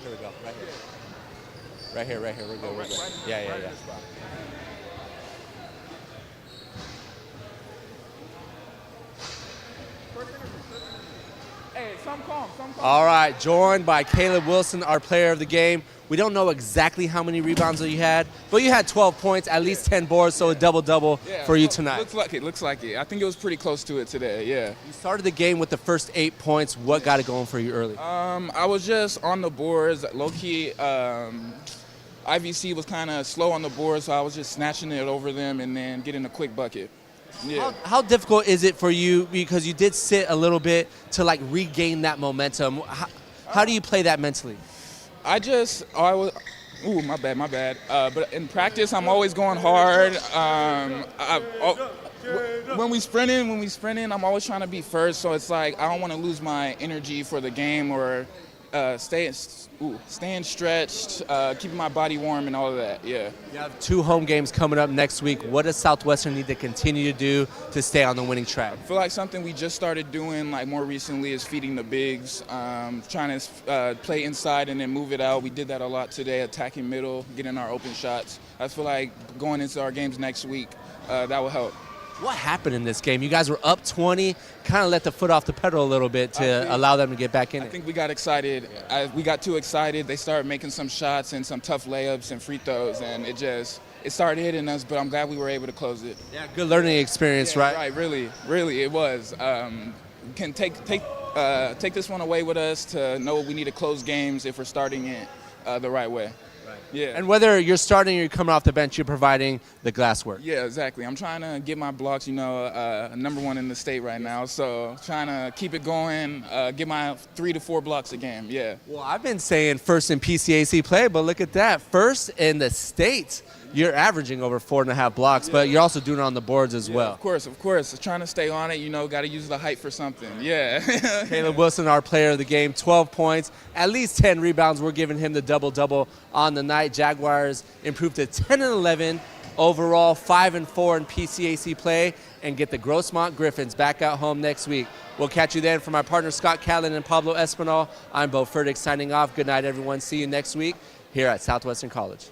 Here we go. Right here. Right here. Right here. We're good. We're good. Yeah. Hey, some calm. All right, joined by Caleb Wilson, our player of the game. We don't know exactly how many rebounds that you had, but you had 12 points, at least 10 boards, so a double-double for you tonight. Looks like it. I think it was pretty close to it today, yeah. You started the game with the first 8 points. What got it going for you early? I was just on the boards, low-key. IVC was kind of slow on the board, so I was just snatching it over them and then getting a quick bucket. Yeah. How difficult is it for you, because you did sit a little bit, to like regain that momentum? How do you play that mentally? My bad. But in practice, I'm always going hard. When we sprinting, I'm always trying to be first. So it's like I don't want to lose my energy for the game or staying stretched, keeping my body warm and all of that. Yeah. You have 2 home games coming up next week. What does Southwestern need to continue to do to stay on the winning track? I feel like something we just started doing like more recently is feeding the bigs, trying to play inside and then move it out. We did that a lot today, attacking middle, getting our open shots. I feel like going into our games next week, that will help. What happened in this game? You guys were up 20, kind of let the foot off the pedal a little bit to allow them to get back in it. I think we got excited. We got too excited. They started making some shots and some tough layups and free throws, and it started hitting us, but I'm glad we were able to close it. Yeah, good learning experience, right? Right, really, it was. Can take this one away with us to know we need to close games if we're starting it the right way. Yeah. And whether you're starting or you're coming off the bench, you're providing the glass work. Yeah, exactly. I'm trying to get my blocks, number 1 in the state right now. So trying to keep it going, get my 3 to 4 blocks a game. Yeah. Well, I've been saying first in PCAC play, but look at that. First in the state. You're averaging over 4.5 blocks, but you're also doing it on the boards as well. Of course. Trying to stay on it, got to use the height for something. Yeah. Caleb Wilson, our player of the game, 12 points, at least 10 rebounds. We're giving him the double-double on the night. Jaguars improved to 10-11 overall, 5-4 in PCAC play, and get the Grossmont Griffins back at home next week. We'll catch you then. For my partner Scott Callan and Pablo Espinal, I'm Bo Furtick signing off. Good night, everyone. See you next week here at Southwestern College.